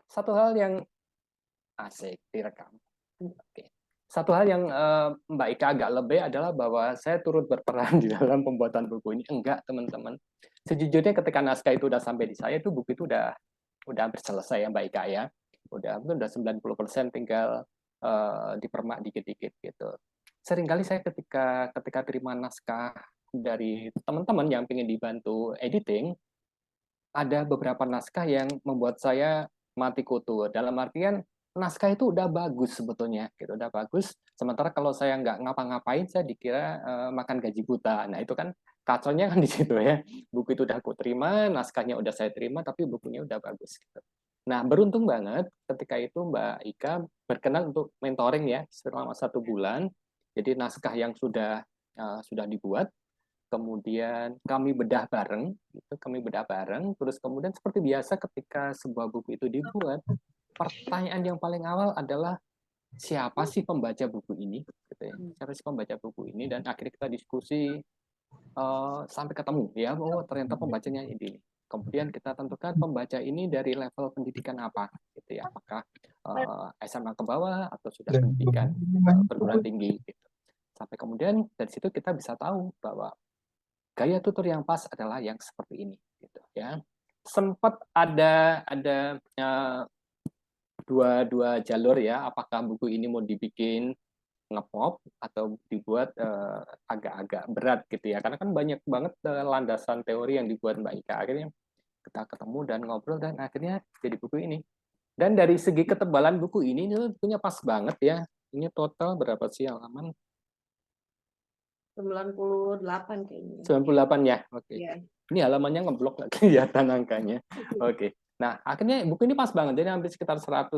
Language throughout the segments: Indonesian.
satu hal yang asik direkam. Oke. Satu hal yang Mbak Ika agak lebih adalah bahwa saya turut berperan di dalam pembuatan buku ini. Enggak, teman-teman. Sejujurnya ketika naskah itu udah sampai di saya, itu buku itu udah hampir selesai ya Mbak Ika ya. Udah 90% tinggal dipermak dikit-dikit gitu. Seringkali saya ketika terima naskah dari teman-teman yang ingin dibantu editing, ada beberapa naskah yang membuat saya mati kutu. Dalam artian naskah itu udah bagus sebetulnya, gitu, udah bagus. Sementara kalau saya nggak ngapa-ngapain, saya dikira makan gaji buta. Nah itu kan kacaunya kan di situ ya. Buku itu udah aku terima, naskahnya udah saya terima, tapi bukunya udah bagus. Gitu. Nah beruntung banget ketika itu Mbak Ika berkenan untuk mentoring ya selama 1 bulan. Jadi naskah yang sudah dibuat, kemudian kami bedah bareng, gitu, kami bedah bareng, terus kemudian seperti biasa ketika sebuah buku itu dibuat, pertanyaan yang paling awal adalah siapa sih pembaca buku ini, gitu ya. Siapa sih pembaca buku ini, dan akhirnya kita diskusi sampai ketemu ya, oh ternyata pembacanya ini. Kemudian kita tentukan pembaca ini dari level pendidikan apa, gitu ya, apakah SMA ke bawah atau sudah pendidikan perguruan tinggi, gitu. Sampai kemudian dari situ kita bisa tahu bahwa gaya tutur yang pas adalah yang seperti ini, gitu ya. Sempat ada dua jalur ya, apakah buku ini mau dibikin ngepop atau dibuat agak-agak berat gitu ya, karena kan banyak banget landasan teori yang dibuat Mbak Ika. Akhirnya kita ketemu dan ngobrol dan akhirnya jadi buku ini. Dan dari segi ketebalan buku ini punya pas banget ya. Ini total berapa sih halaman? 98 kayaknya. 98 ya, oke. Ya. Ini halamannya ngeblok nggak kelihatan angkanya. Oke. Nah, akhirnya buku ini pas banget. Jadi hampir sekitar 100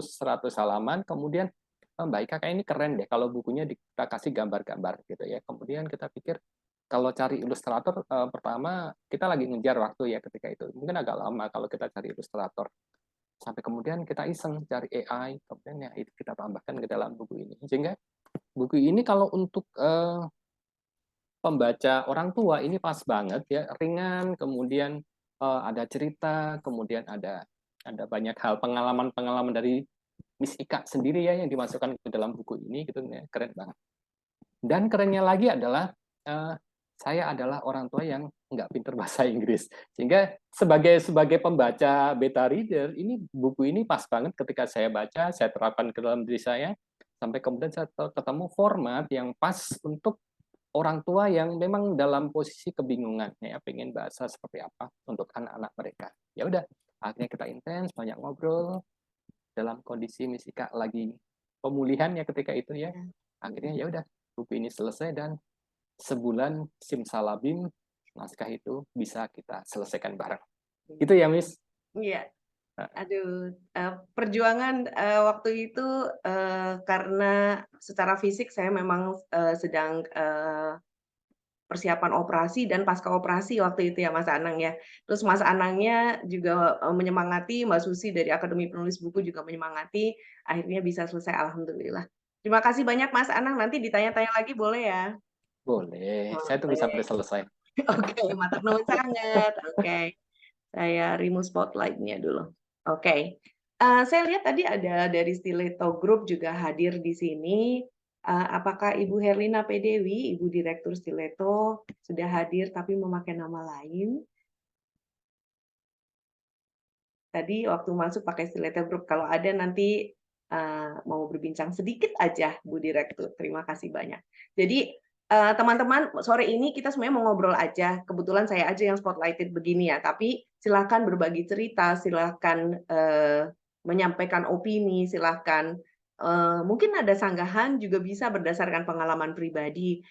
halaman. Kemudian Mbak Ika kayak ini keren deh kalau bukunya kita kasih gambar-gambar gitu ya. Kemudian kita pikir kalau cari ilustrator pertama kita lagi ngejar waktu ya ketika itu. Mungkin agak lama kalau kita cari ilustrator. Sampai kemudian kita iseng cari AI, kemudian ya itu kita tambahkan ke dalam buku ini. Sehingga buku ini kalau untuk pembaca orang tua ini pas banget ya, ringan, kemudian ada cerita, kemudian ada banyak hal pengalaman-pengalaman dari Miss Ika sendiri ya yang dimasukkan ke dalam buku ini gitu ya, keren banget. Dan kerennya lagi adalah saya adalah orang tua yang nggak pinter bahasa Inggris, sehingga sebagai pembaca beta reader ini buku ini pas banget ketika saya baca, saya terapkan ke dalam diri saya, sampai kemudian saya ketemu format yang pas untuk orang tua yang memang dalam posisi kebingungan ya, pengen bahasa seperti apa untuk anak-anak mereka. Ya udah, akhirnya kita intens banyak ngobrol dalam kondisi Misika lagi pemulihan ya ketika itu ya. Akhirnya ya udah, buku ini selesai dan sebulan simsalabim naskah itu bisa kita selesaikan bareng. Itu ya, Miss. Iya. Aduh, perjuangan waktu itu karena secara fisik saya memang sedang persiapan operasi dan pasca operasi waktu itu ya Mas Anang ya. Terus Mas Anangnya juga menyemangati, Mbak Susi dari Akademi Penulis Buku juga menyemangati, akhirnya bisa selesai alhamdulillah. Terima kasih banyak Mas Anang, nanti ditanya-tanya lagi boleh ya? Boleh, saya tunggu Boleh. sampai selesai. Oke, matur nuwun sangat. Oke, saya remove spotlight-nya dulu. Oke, saya lihat tadi ada dari Stiletto Group juga hadir di sini. Apakah Ibu Herlina P. Dewi, Ibu Direktur Stiletto, sudah hadir tapi memakai nama lain? Tadi waktu masuk pakai Stiletto Group, kalau ada nanti mau berbincang sedikit aja, Bu Direktur. Terima kasih banyak. Jadi teman-teman, sore ini kita sebenarnya mau ngobrol aja. Kebetulan saya aja yang spotlighted begini ya, tapi silakan berbagi cerita, silakan menyampaikan opini, silakan mungkin ada sanggahan juga bisa berdasarkan pengalaman pribadi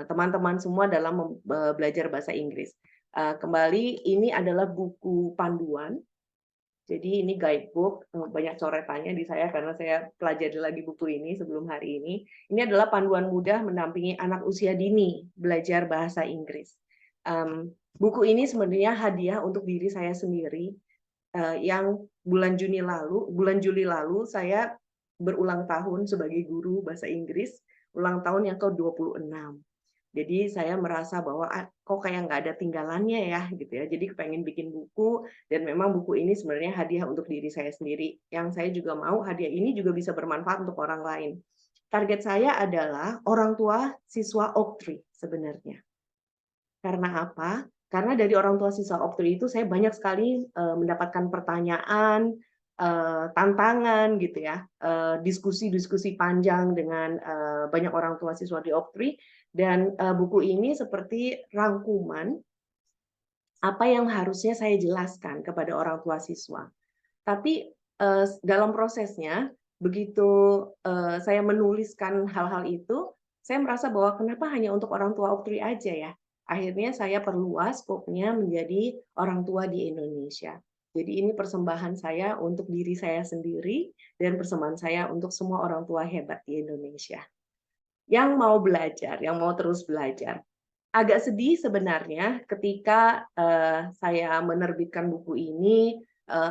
teman-teman semua dalam belajar bahasa Inggris. Kembali, ini adalah buku panduan. Jadi ini guidebook, banyak coretannya di saya karena saya pelajari lagi buku ini sebelum hari ini. Ini adalah panduan mudah mendampingi anak usia dini belajar bahasa Inggris. Buku ini sebenarnya hadiah untuk diri saya sendiri yang bulan Juli lalu saya berulang tahun sebagai guru bahasa Inggris, ulang tahun yang ke-26. Jadi saya merasa bahwa kok kayak nggak ada tinggalannya ya gitu ya. Jadi kepengen bikin buku dan memang buku ini sebenarnya hadiah untuk diri saya sendiri. Yang saya juga mau hadiah ini juga bisa bermanfaat untuk orang lain. Target saya adalah orang tua siswa Oak sebenarnya. Karena apa? Karena dari orang tua siswa Oak itu saya banyak sekali mendapatkan pertanyaan, tantangan gitu ya, diskusi-diskusi panjang dengan banyak orang tua siswa di Oak dan buku ini seperti rangkuman apa yang harusnya saya jelaskan kepada orang tua siswa. Tapi dalam prosesnya, begitu saya menuliskan hal-hal itu, saya merasa bahwa kenapa hanya untuk orang tua Oak aja ya? Akhirnya saya perluas skopnya menjadi orang tua di Indonesia. Jadi ini persembahan saya untuk diri saya sendiri dan persembahan saya untuk semua orang tua hebat di Indonesia yang mau belajar, yang mau terus belajar. Agak sedih sebenarnya ketika saya menerbitkan buku ini,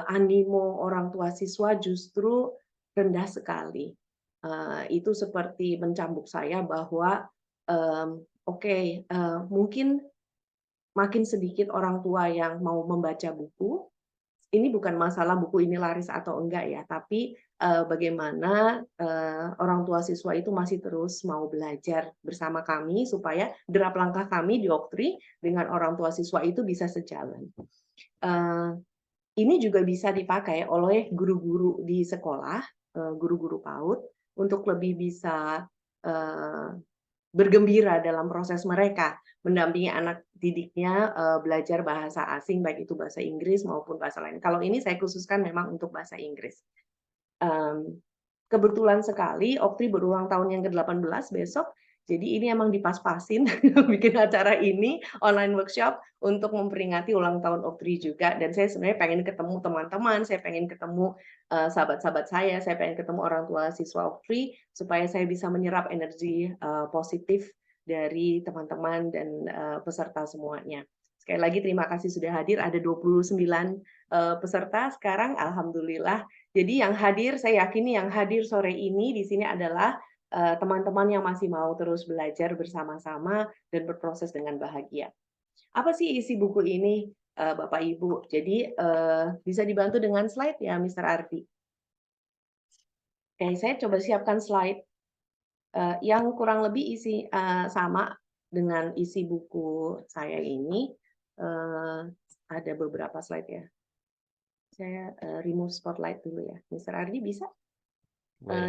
animo orang tua siswa justru rendah sekali. Itu seperti mencambuk saya bahwa, oke, mungkin makin sedikit orang tua yang mau membaca buku, ini bukan masalah buku ini laris atau enggak ya, tapi bagaimana orang tua siswa itu masih terus mau belajar bersama kami supaya derap langkah kami di Oktri dengan orang tua siswa itu bisa sejalan. Ini juga bisa dipakai oleh guru-guru di sekolah, guru-guru PAUD untuk lebih bisa bergembira dalam proses mereka mendampingi anak didiknya belajar bahasa asing, baik itu bahasa Inggris maupun bahasa lain. Kalau ini saya khususkan memang untuk bahasa Inggris. Kebetulan sekali Oktri berulang tahun yang ke-18 besok, jadi ini emang dipas-pasin bikin acara ini, online workshop untuk memperingati ulang tahun Oktri juga. Dan saya sebenarnya pengen ketemu teman-teman, saya pengen ketemu sahabat-sahabat saya pengen ketemu orang tua siswa Oktri supaya saya bisa menyerap energi positif dari teman-teman dan peserta semuanya. Sekali lagi terima kasih sudah hadir, ada 29 peserta sekarang, alhamdulillah. Jadi yang hadir, saya yakini yang hadir sore ini di sini adalah teman-teman yang masih mau terus belajar bersama-sama dan berproses dengan bahagia. Apa sih isi buku ini, Bapak Ibu? Jadi bisa dibantu dengan slide ya, Mr. Ardi. Oke, saya coba siapkan slide yang kurang lebih isi sama dengan isi buku saya ini. Ada beberapa slide ya. Saya remove spotlight dulu ya. Mr. Ardi bisa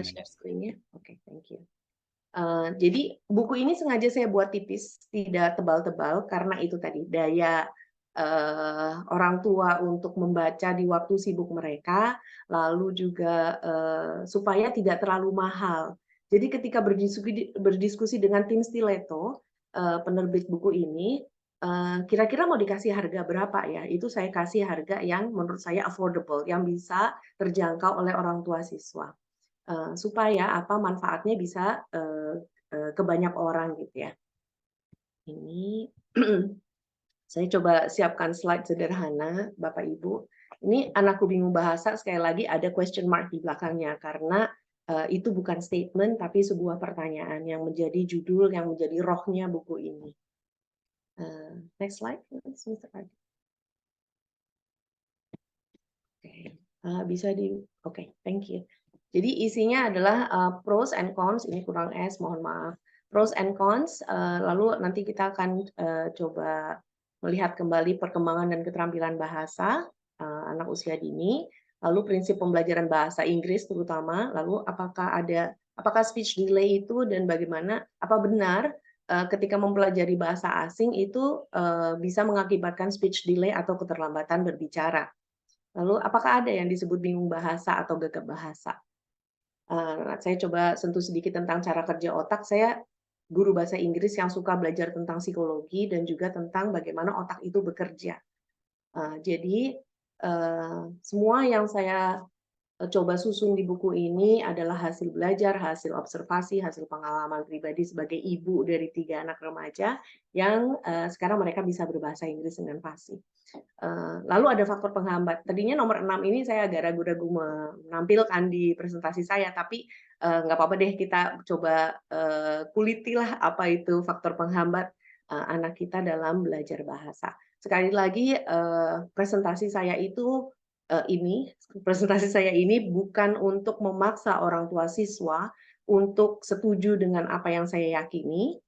share screen-nya? Oke, thank you. Jadi buku ini sengaja saya buat tipis, tidak tebal-tebal karena itu tadi daya orang tua untuk membaca di waktu sibuk mereka, lalu juga supaya tidak terlalu mahal. Jadi ketika berdiskusi dengan tim Stiletto, penerbit buku ini, kira-kira mau dikasih harga berapa ya? Itu saya kasih harga yang menurut saya affordable, yang bisa terjangkau oleh orang tua siswa. Supaya apa manfaatnya bisa ke banyak orang gitu ya. Ini saya coba siapkan slide sederhana, Bapak Ibu. Ini anakku bingung bahasa, sekali lagi ada question mark di belakangnya karena itu bukan statement tapi sebuah pertanyaan yang menjadi judul, yang menjadi rohnya buku ini. Next slide, Mr. Adi. Bisa di, oke, thank you. Jadi isinya adalah pros and cons, ini kurang S, mohon maaf. Pros and cons, lalu nanti kita akan coba melihat kembali perkembangan dan keterampilan bahasa anak usia dini, lalu prinsip pembelajaran bahasa Inggris terutama, lalu apakah speech delay itu dan bagaimana, apa benar ketika mempelajari bahasa asing itu bisa mengakibatkan speech delay atau keterlambatan berbicara. Lalu apakah ada yang disebut bingung bahasa atau gagap bahasa? Saya coba sentuh sedikit tentang cara kerja otak. Saya guru bahasa Inggris yang suka belajar tentang psikologi dan juga tentang bagaimana otak itu bekerja. Jadi semua yang saya coba susun di buku ini adalah hasil belajar, hasil observasi, hasil pengalaman pribadi sebagai ibu dari 3 anak remaja yang sekarang mereka bisa berbahasa Inggris dengan fasih. Lalu ada faktor penghambat. Tadinya nomor 6 ini saya agak ragu-ragu menampilkan di presentasi saya, tapi nggak apa-apa deh kita coba kulitilah apa itu faktor penghambat anak kita dalam belajar bahasa. Sekali lagi presentasi saya ini bukan untuk memaksa orang tua siswa untuk setuju dengan apa yang saya yakini,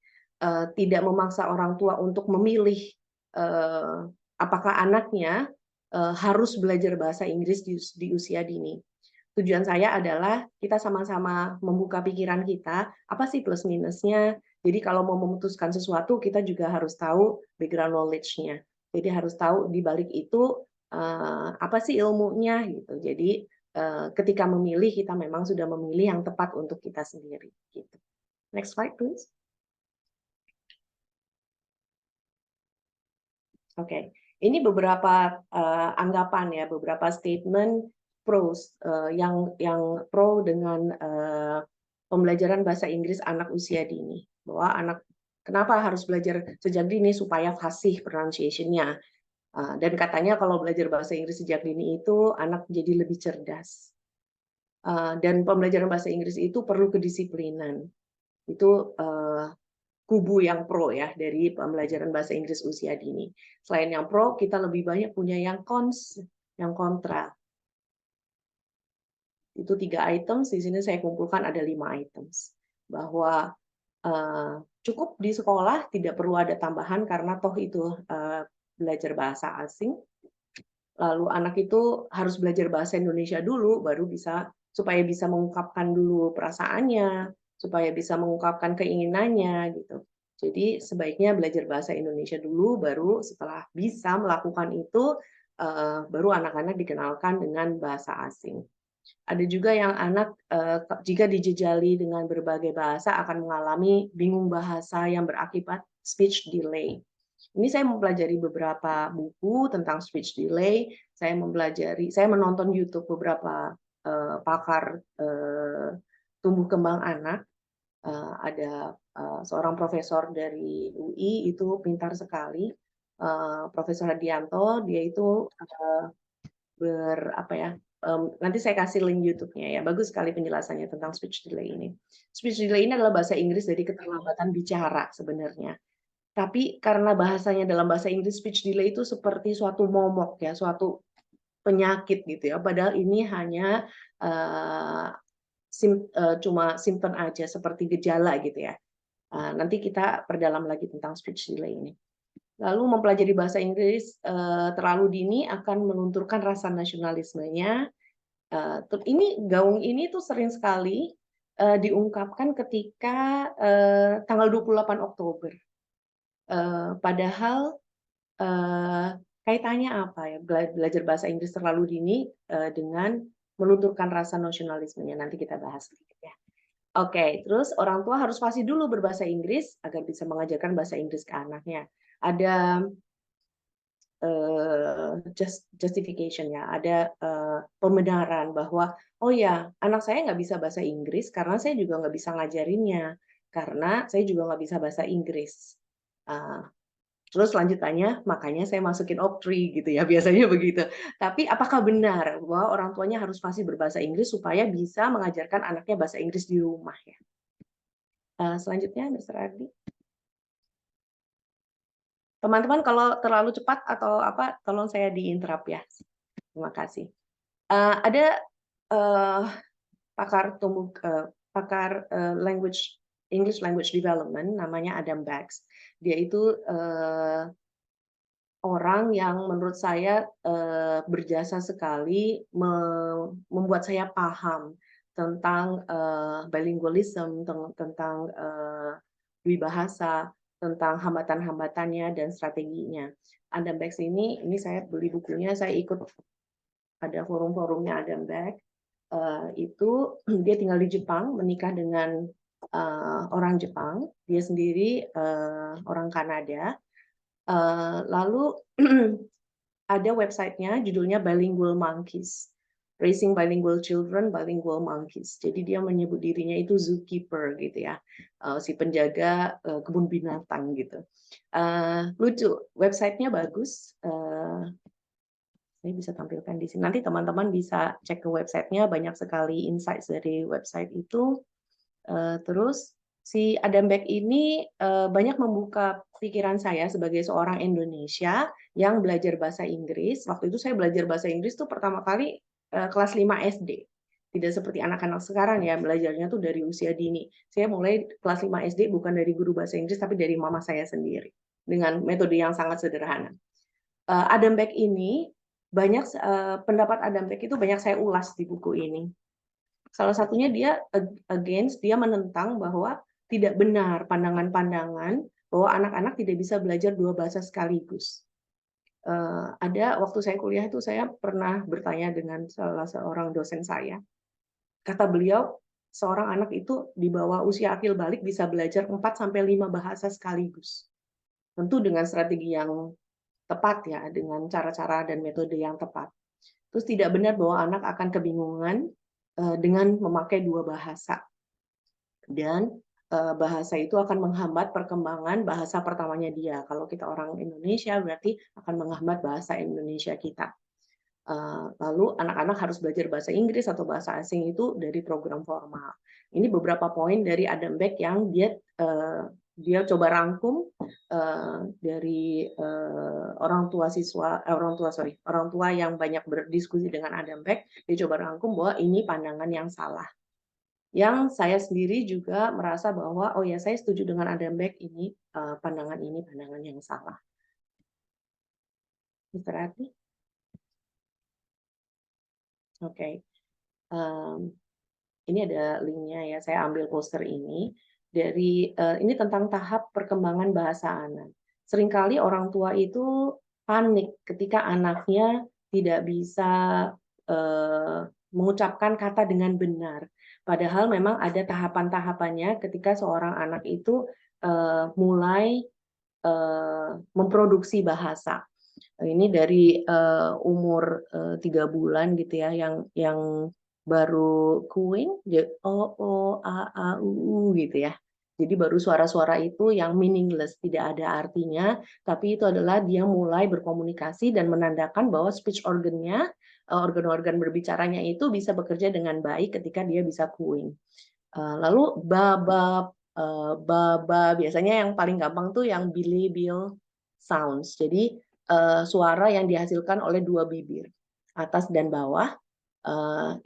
tidak memaksa orang tua untuk memilih apakah anaknya harus belajar bahasa Inggris di usia dini. Tujuan saya adalah kita sama-sama membuka pikiran kita, apa sih plus minusnya. Jadi kalau mau memutuskan sesuatu, kita juga harus tahu background knowledge-nya. Jadi harus tahu di balik itu apa sih ilmunya gitu. Jadi ketika memilih, kita memang sudah memilih yang tepat untuk kita sendiri. Gitu. Next slide, please. Oke, ini beberapa anggapan ya, beberapa statement pros yang pro dengan pembelajaran bahasa Inggris anak usia dini. Bahwa anak kenapa harus belajar sejak dini supaya fasih pronunciation-nya. Dan katanya kalau belajar bahasa Inggris sejak dini itu anak jadi lebih cerdas. Dan pembelajaran bahasa Inggris itu perlu kedisiplinan. Itu kubu yang pro ya dari pembelajaran bahasa Inggris usia dini. Selain yang pro, kita lebih banyak punya yang cons, yang kontra. Itu 3 items, di sini saya kumpulkan ada 5 items. Bahwa cukup di sekolah, tidak perlu ada tambahan karena toh itu belajar bahasa asing. Lalu anak itu harus belajar bahasa Indonesia dulu, baru bisa supaya bisa mengungkapkan dulu perasaannya, supaya bisa mengungkapkan keinginannya gitu. Jadi sebaiknya belajar bahasa Indonesia dulu, baru setelah bisa melakukan itu, baru anak-anak dikenalkan dengan bahasa asing. Ada juga yang anak jika dijejali dengan berbagai bahasa akan mengalami bingung bahasa yang berakibat speech delay. Ini saya mempelajari beberapa buku tentang speech delay. Saya menonton YouTube beberapa pakar tumbuh kembang anak. Ada seorang profesor dari UI itu pintar sekali, Profesor Hadianto. Dia itu nanti saya kasih link YouTube-nya ya. Bagus sekali penjelasannya tentang speech delay ini. Speech delay ini adalah bahasa Inggris dari keterlambatan bicara sebenarnya. Tapi karena bahasanya dalam bahasa Inggris, speech delay itu seperti suatu momok ya, suatu penyakit gitu ya. Padahal ini hanya cuma simptom aja, seperti gejala gitu ya. Nanti kita perdalam lagi tentang speech delay ini. Lalu mempelajari bahasa Inggris terlalu dini akan melunturkan rasa nasionalismenya. Gaung ini tuh sering sekali diungkapkan ketika tanggal 28 Oktober. Padahal kaitannya apa ya belajar bahasa Inggris terlalu dini dengan melunturkan rasa nasionalismenya. Nanti kita bahas sedikit ya. Oke, terus orang tua harus fasih dulu berbahasa Inggris agar bisa mengajarkan bahasa Inggris ke anaknya. Ada justification ya, ada pembenaran bahwa oh ya anak saya nggak bisa bahasa Inggris karena saya juga nggak bisa ngajarinnya karena saya juga nggak bisa bahasa Inggris. Terus lanjutannya, makanya saya masukin Optri gitu ya, biasanya begitu. Tapi apakah benar bahwa orang tuanya harus fasih berbahasa Inggris supaya bisa mengajarkan anaknya bahasa Inggris di rumah ya? Selanjutnya, Mr. Ardi. Teman-teman kalau terlalu cepat atau apa, tolong saya diinterrupt ya. Terima kasih. Ada pakar English Language Development, namanya Adam Bax. Dia itu orang yang menurut saya berjasa sekali membuat saya paham tentang bilingualism, tentang dwibahasa, tentang hambatan-hambatannya dan strateginya. Adam Bax ini saya beli bukunya, saya ikut ada forum-forumnya Adam Bax. Itu dia tinggal di Jepang, menikah dengan orang Jepang, dia sendiri orang Kanada. Lalu ada websitenya judulnya Bilingual Monkeys, Raising Bilingual Children, Bilingual Monkeys. Jadi dia menyebut dirinya itu zookeeper gitu ya, si penjaga kebun binatang gitu. Lucu, websitenya bagus. Saya bisa tampilkan di sini. Nanti teman-teman bisa cek ke websitenya, banyak sekali insights dari website itu. Terus si Adam Beck ini banyak membuka pikiran saya sebagai seorang Indonesia yang belajar bahasa Inggris. Waktu itu saya belajar bahasa Inggris tuh pertama kali kelas 5 SD. Tidak seperti anak-anak sekarang ya, belajarnya tuh dari usia dini. Saya mulai kelas 5 SD bukan dari guru bahasa Inggris, tapi dari mama saya sendiri. Dengan metode yang sangat sederhana. Adam Beck ini, banyak pendapat Adam Beck itu banyak saya ulas di buku ini. Salah satunya dia dia menentang bahwa tidak benar pandangan-pandangan bahwa anak-anak tidak bisa belajar dua bahasa sekaligus. Ada waktu saya kuliah itu saya pernah bertanya dengan salah seorang dosen saya. Kata beliau, seorang anak itu di bawah usia akil balik bisa belajar 4 sampai 5 bahasa sekaligus. Tentu dengan strategi yang tepat ya, dengan cara-cara dan metode yang tepat. Terus tidak benar bahwa anak akan kebingungan dengan memakai dua bahasa. Dan bahasa itu akan menghambat perkembangan bahasa pertamanya dia. Kalau kita orang Indonesia berarti akan menghambat bahasa Indonesia kita. Lalu anak-anak harus belajar bahasa Inggris atau bahasa asing itu dari program formal. Ini beberapa poin dari Adam Beck yang dia coba rangkum dari orang tua yang banyak berdiskusi dengan Adam Beck. Dia coba rangkum bahwa ini pandangan yang salah. Yang saya sendiri juga merasa bahwa oh ya saya setuju dengan Adam Beck, ini pandangan yang salah. Mr. Adi? Oke. Ini ada linknya ya, saya ambil poster ini dari ini tentang tahap perkembangan bahasa anak. Seringkali orang tua itu panik ketika anaknya tidak bisa mengucapkan kata dengan benar. Padahal memang ada tahapan-tahapannya ketika seorang anak itu mulai memproduksi bahasa. Ini dari umur 3 bulan gitu ya, yang baru kuing, o, a, u gitu ya. Jadi baru suara-suara itu yang meaningless, tidak ada artinya, tapi itu adalah dia mulai berkomunikasi dan menandakan bahwa speech organ-nya, organ-organ berbicaranya itu bisa bekerja dengan baik ketika dia bisa kuing. Lalu baba, biasanya yang paling gampang tuh yang bilabial sounds. Jadi suara yang dihasilkan oleh dua bibir, atas dan bawah.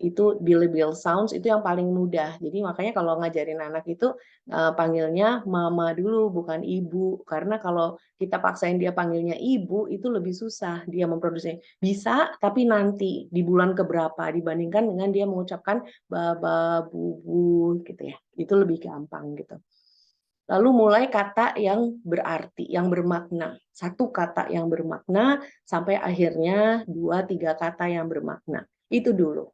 Itu bilabial sounds itu yang paling mudah. Jadi makanya kalau ngajarin anak itu panggilnya mama dulu bukan ibu, karena kalau kita paksain dia panggilnya ibu itu lebih susah dia memproduksi. Bisa tapi nanti di bulan keberapa dibandingkan dengan dia mengucapkan baba, bubu gitu ya. Itu lebih gampang gitu. Lalu mulai kata yang berarti, yang bermakna. Satu kata yang bermakna sampai akhirnya 2-3 kata yang bermakna. Itu dulu.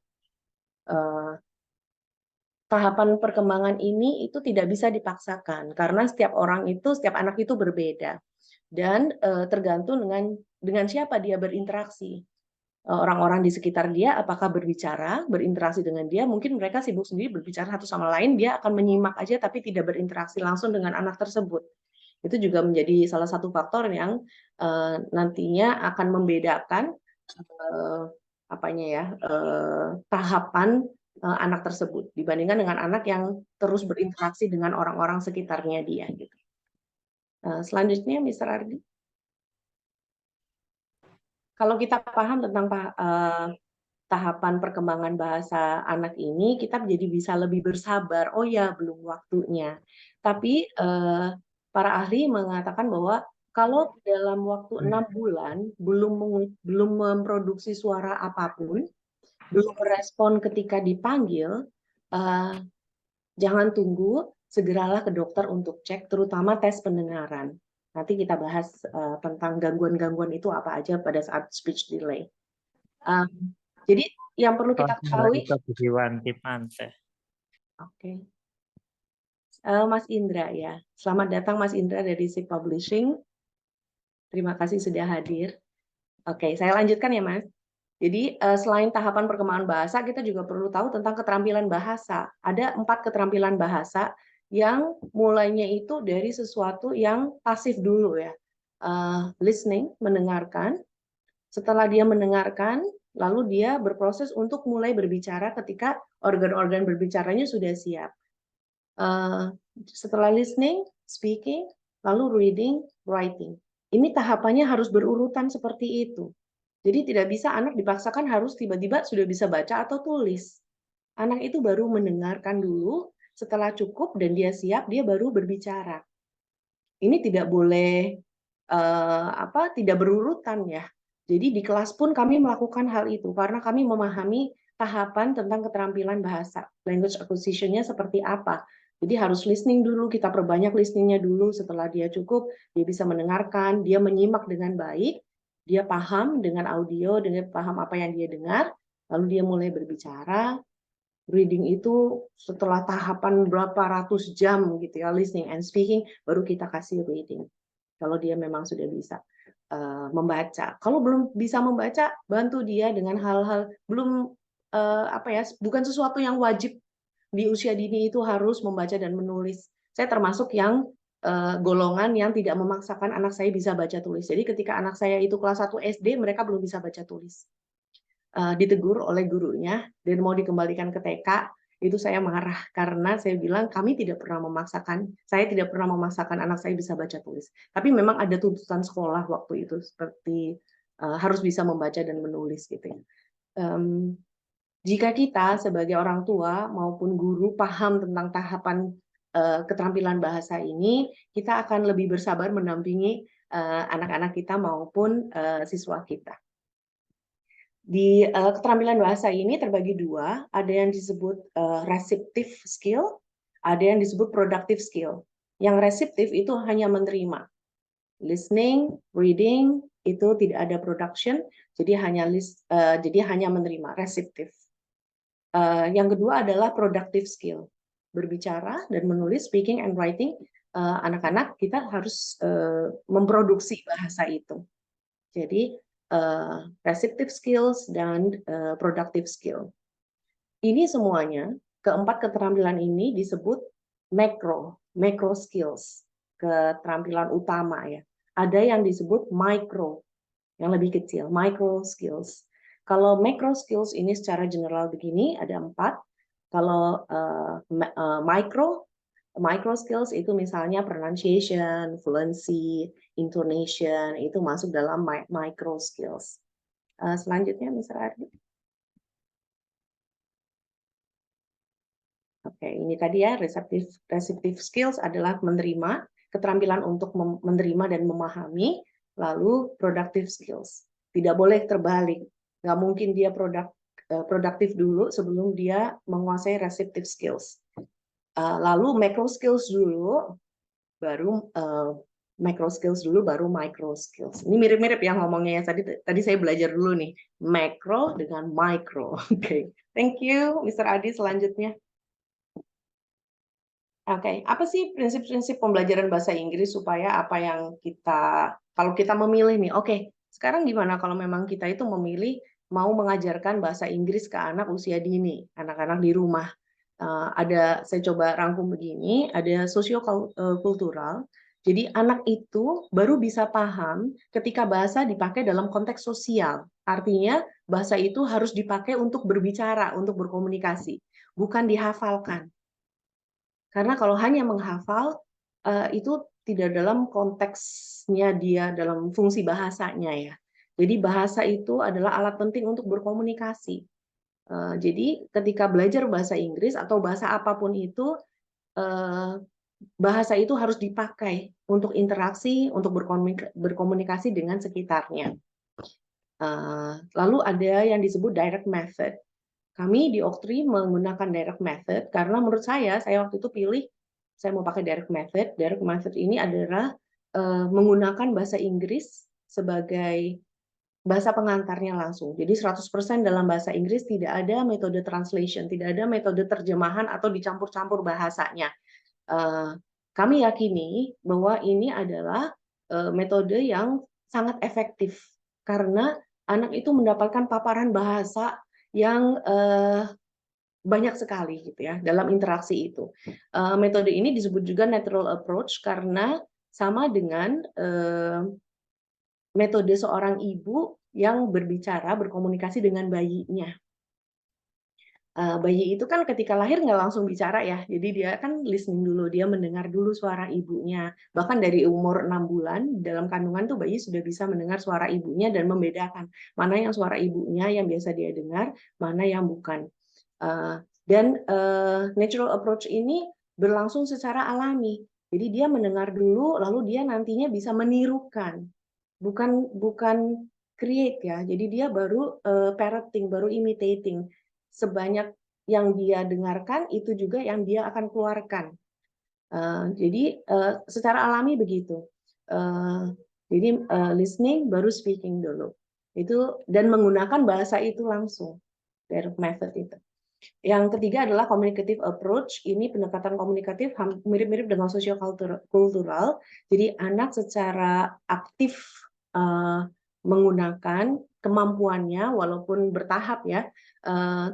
Tahapan perkembangan ini itu tidak bisa dipaksakan karena setiap anak itu berbeda dan tergantung dengan siapa dia berinteraksi. Orang-orang di sekitar dia apakah berinteraksi dengan dia, mungkin mereka sibuk sendiri berbicara satu sama lain, dia akan menyimak aja tapi tidak berinteraksi langsung dengan anak tersebut. Itu juga menjadi salah satu faktor yang nantinya akan membedakan tahapan anak tersebut dibandingkan dengan anak yang terus berinteraksi dengan orang-orang sekitarnya dia gitu. Selanjutnya Mr. Ardi. Kalau kita paham tentang tahapan perkembangan bahasa anak ini, kita jadi bisa lebih bersabar. Oh ya, belum waktunya. Tapi para ahli mengatakan bahwa kalau dalam waktu 6 bulan belum memproduksi suara apapun, belum merespon ketika dipanggil, jangan tunggu, segeralah ke dokter untuk cek, terutama tes pendengaran. Nanti kita bahas tentang gangguan-gangguan itu apa aja pada saat speech delay. Jadi yang perlu kita ketahui. Oke. Mas Indra ya. Selamat datang Mas Indra dari SIP Publishing. Terima kasih sudah hadir. Oke, saya lanjutkan ya Mas. Jadi selain tahapan perkembangan bahasa, kita juga perlu tahu tentang keterampilan bahasa. Ada 4 keterampilan bahasa yang mulainya itu dari sesuatu yang pasif dulu ya. Listening, mendengarkan. Setelah dia mendengarkan, lalu dia berproses untuk mulai berbicara ketika organ-organ berbicaranya sudah siap. Setelah listening, speaking, lalu reading, writing. Ini tahapannya harus berurutan seperti itu. Jadi tidak bisa anak dipaksakan harus tiba-tiba sudah bisa baca atau tulis. Anak itu baru mendengarkan dulu, setelah cukup dan dia siap, dia baru berbicara. Ini tidak boleh tidak berurutan ya. Jadi di kelas pun kami melakukan hal itu karena kami memahami tahapan tentang keterampilan bahasa, language acquisition-nya seperti apa. Jadi harus listening dulu, kita perbanyak listening-nya dulu. Setelah dia cukup, dia bisa mendengarkan, dia menyimak dengan baik, dia paham dengan audio, dengan paham apa yang dia dengar, lalu dia mulai berbicara. Reading itu setelah tahapan berapa ratus jam gitu ya, listening and speaking, baru kita kasih reading. Kalau dia memang sudah bisa membaca. Kalau belum bisa membaca, bantu dia dengan hal-hal belum bukan sesuatu yang wajib di usia dini itu harus membaca dan menulis. Saya termasuk yang golongan yang tidak memaksakan anak saya bisa baca tulis. Jadi ketika anak saya itu kelas 1 SD, mereka belum bisa baca tulis. Ditegur oleh gurunya dan mau dikembalikan ke TK, itu saya marah karena saya bilang kami tidak pernah memaksakan, saya tidak pernah memaksakan anak saya bisa baca tulis. Tapi memang ada tuntutan sekolah waktu itu seperti harus bisa membaca dan menulis gitu ya. Jika kita sebagai orang tua maupun guru paham tentang tahapan keterampilan bahasa ini, kita akan lebih bersabar mendampingi anak-anak kita maupun siswa kita. Di keterampilan bahasa ini terbagi dua, ada yang disebut receptive skill, ada yang disebut productive skill. Yang receptive itu hanya menerima. Listening, reading itu tidak ada production, jadi hanya menerima, receptive. Yang kedua adalah productive skill. Berbicara dan menulis, speaking and writing, anak-anak kita harus memproduksi bahasa itu. Jadi receptive skills dan productive skill. Ini semuanya, keempat keterampilan ini disebut macro skills, keterampilan utama ya. Ada yang disebut micro, yang lebih kecil, micro skills. Kalau macro skills ini secara general begini, ada 4. Kalau micro skills itu misalnya pronunciation, fluency, intonation, itu masuk dalam micro skills. Selanjutnya, Mr. Ardi. Oke, ini tadi ya, receptive skills adalah menerima, keterampilan untuk menerima dan memahami, lalu productive skills. Tidak boleh terbalik, nggak mungkin dia produktif dulu sebelum dia menguasai receptive skills. Lalu macro skills dulu, baru micro skills. Ini mirip-mirip ya ngomongnya ya. Tadi saya belajar dulu nih, macro dengan micro. Oke, thank you, Mr. Adi. Selanjutnya. Oke, apa sih prinsip-prinsip pembelajaran bahasa Inggris supaya apa yang kalau kita memilih nih, oke, sekarang gimana kalau memang kita itu memilih mau mengajarkan bahasa Inggris ke anak usia dini, anak-anak di rumah. Saya coba rangkum begini, ada sosiokultural. Jadi anak itu baru bisa paham ketika bahasa dipakai dalam konteks sosial. Artinya bahasa itu harus dipakai untuk berbicara, untuk berkomunikasi, bukan dihafalkan. Karena kalau hanya menghafal, itu tidak dalam konteksnya dia, dalam fungsi bahasanya ya. Jadi bahasa itu adalah alat penting untuk berkomunikasi. Jadi ketika belajar bahasa Inggris atau bahasa apapun itu, bahasa itu harus dipakai untuk interaksi, untuk berkomunikasi dengan sekitarnya. Lalu ada yang disebut direct method. Kami di Oktri menggunakan direct method karena menurut saya waktu itu saya mau pakai direct method. Direct method ini adalah menggunakan bahasa Inggris sebagai bahasa pengantarnya langsung. Jadi 100% dalam bahasa Inggris, tidak ada metode translation, tidak ada metode terjemahan atau dicampur-campur bahasanya. Kami yakini bahwa ini adalah metode yang sangat efektif karena anak itu mendapatkan paparan bahasa yang banyak sekali gitu ya dalam interaksi itu. Metode ini disebut juga natural approach karena sama dengan metode seorang ibu yang berbicara, berkomunikasi dengan bayinya. Bayi itu kan ketika lahir nggak langsung bicara ya, jadi dia kan listening dulu, dia mendengar dulu suara ibunya. Bahkan dari umur 6 bulan, dalam kandungan tuh bayi sudah bisa mendengar suara ibunya dan membedakan mana yang suara ibunya yang biasa dia dengar, mana yang bukan. Dan natural approach ini berlangsung secara alami. Jadi dia mendengar dulu, lalu dia nantinya bisa menirukan, bukan create ya. Jadi dia baru parroting, baru imitating. Sebanyak yang dia dengarkan itu juga yang dia akan keluarkan. Jadi secara alami begitu. Jadi listening baru speaking dulu. Itu dan menggunakan bahasa itu langsung. Direct method itu. Yang ketiga adalah communicative approach. Ini pendekatan komunikatif mirip-mirip dengan sosiokultural. Jadi anak secara aktif menggunakan kemampuannya, walaupun bertahap ya,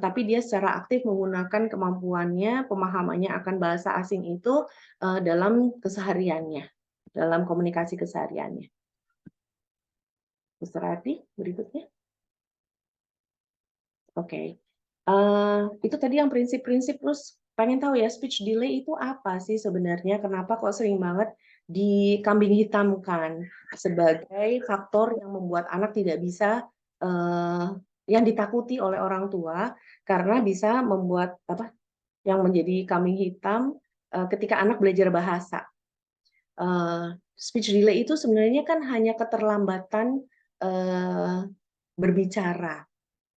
tapi dia secara aktif menggunakan kemampuannya, pemahamannya akan bahasa asing itu dalam kesehariannya, dalam komunikasi kesehariannya. Mr. Ardi, berikutnya. Oke. Itu tadi yang prinsip-prinsip, terus pengen tahu ya speech delay itu apa sih sebenarnya, kenapa kok sering banget dikambing hitamkan sebagai faktor yang membuat anak tidak bisa yang ditakuti oleh orang tua karena bisa membuat apa yang menjadi kambing hitam ketika anak belajar bahasa. Speech delay itu sebenarnya kan hanya keterlambatan berbicara.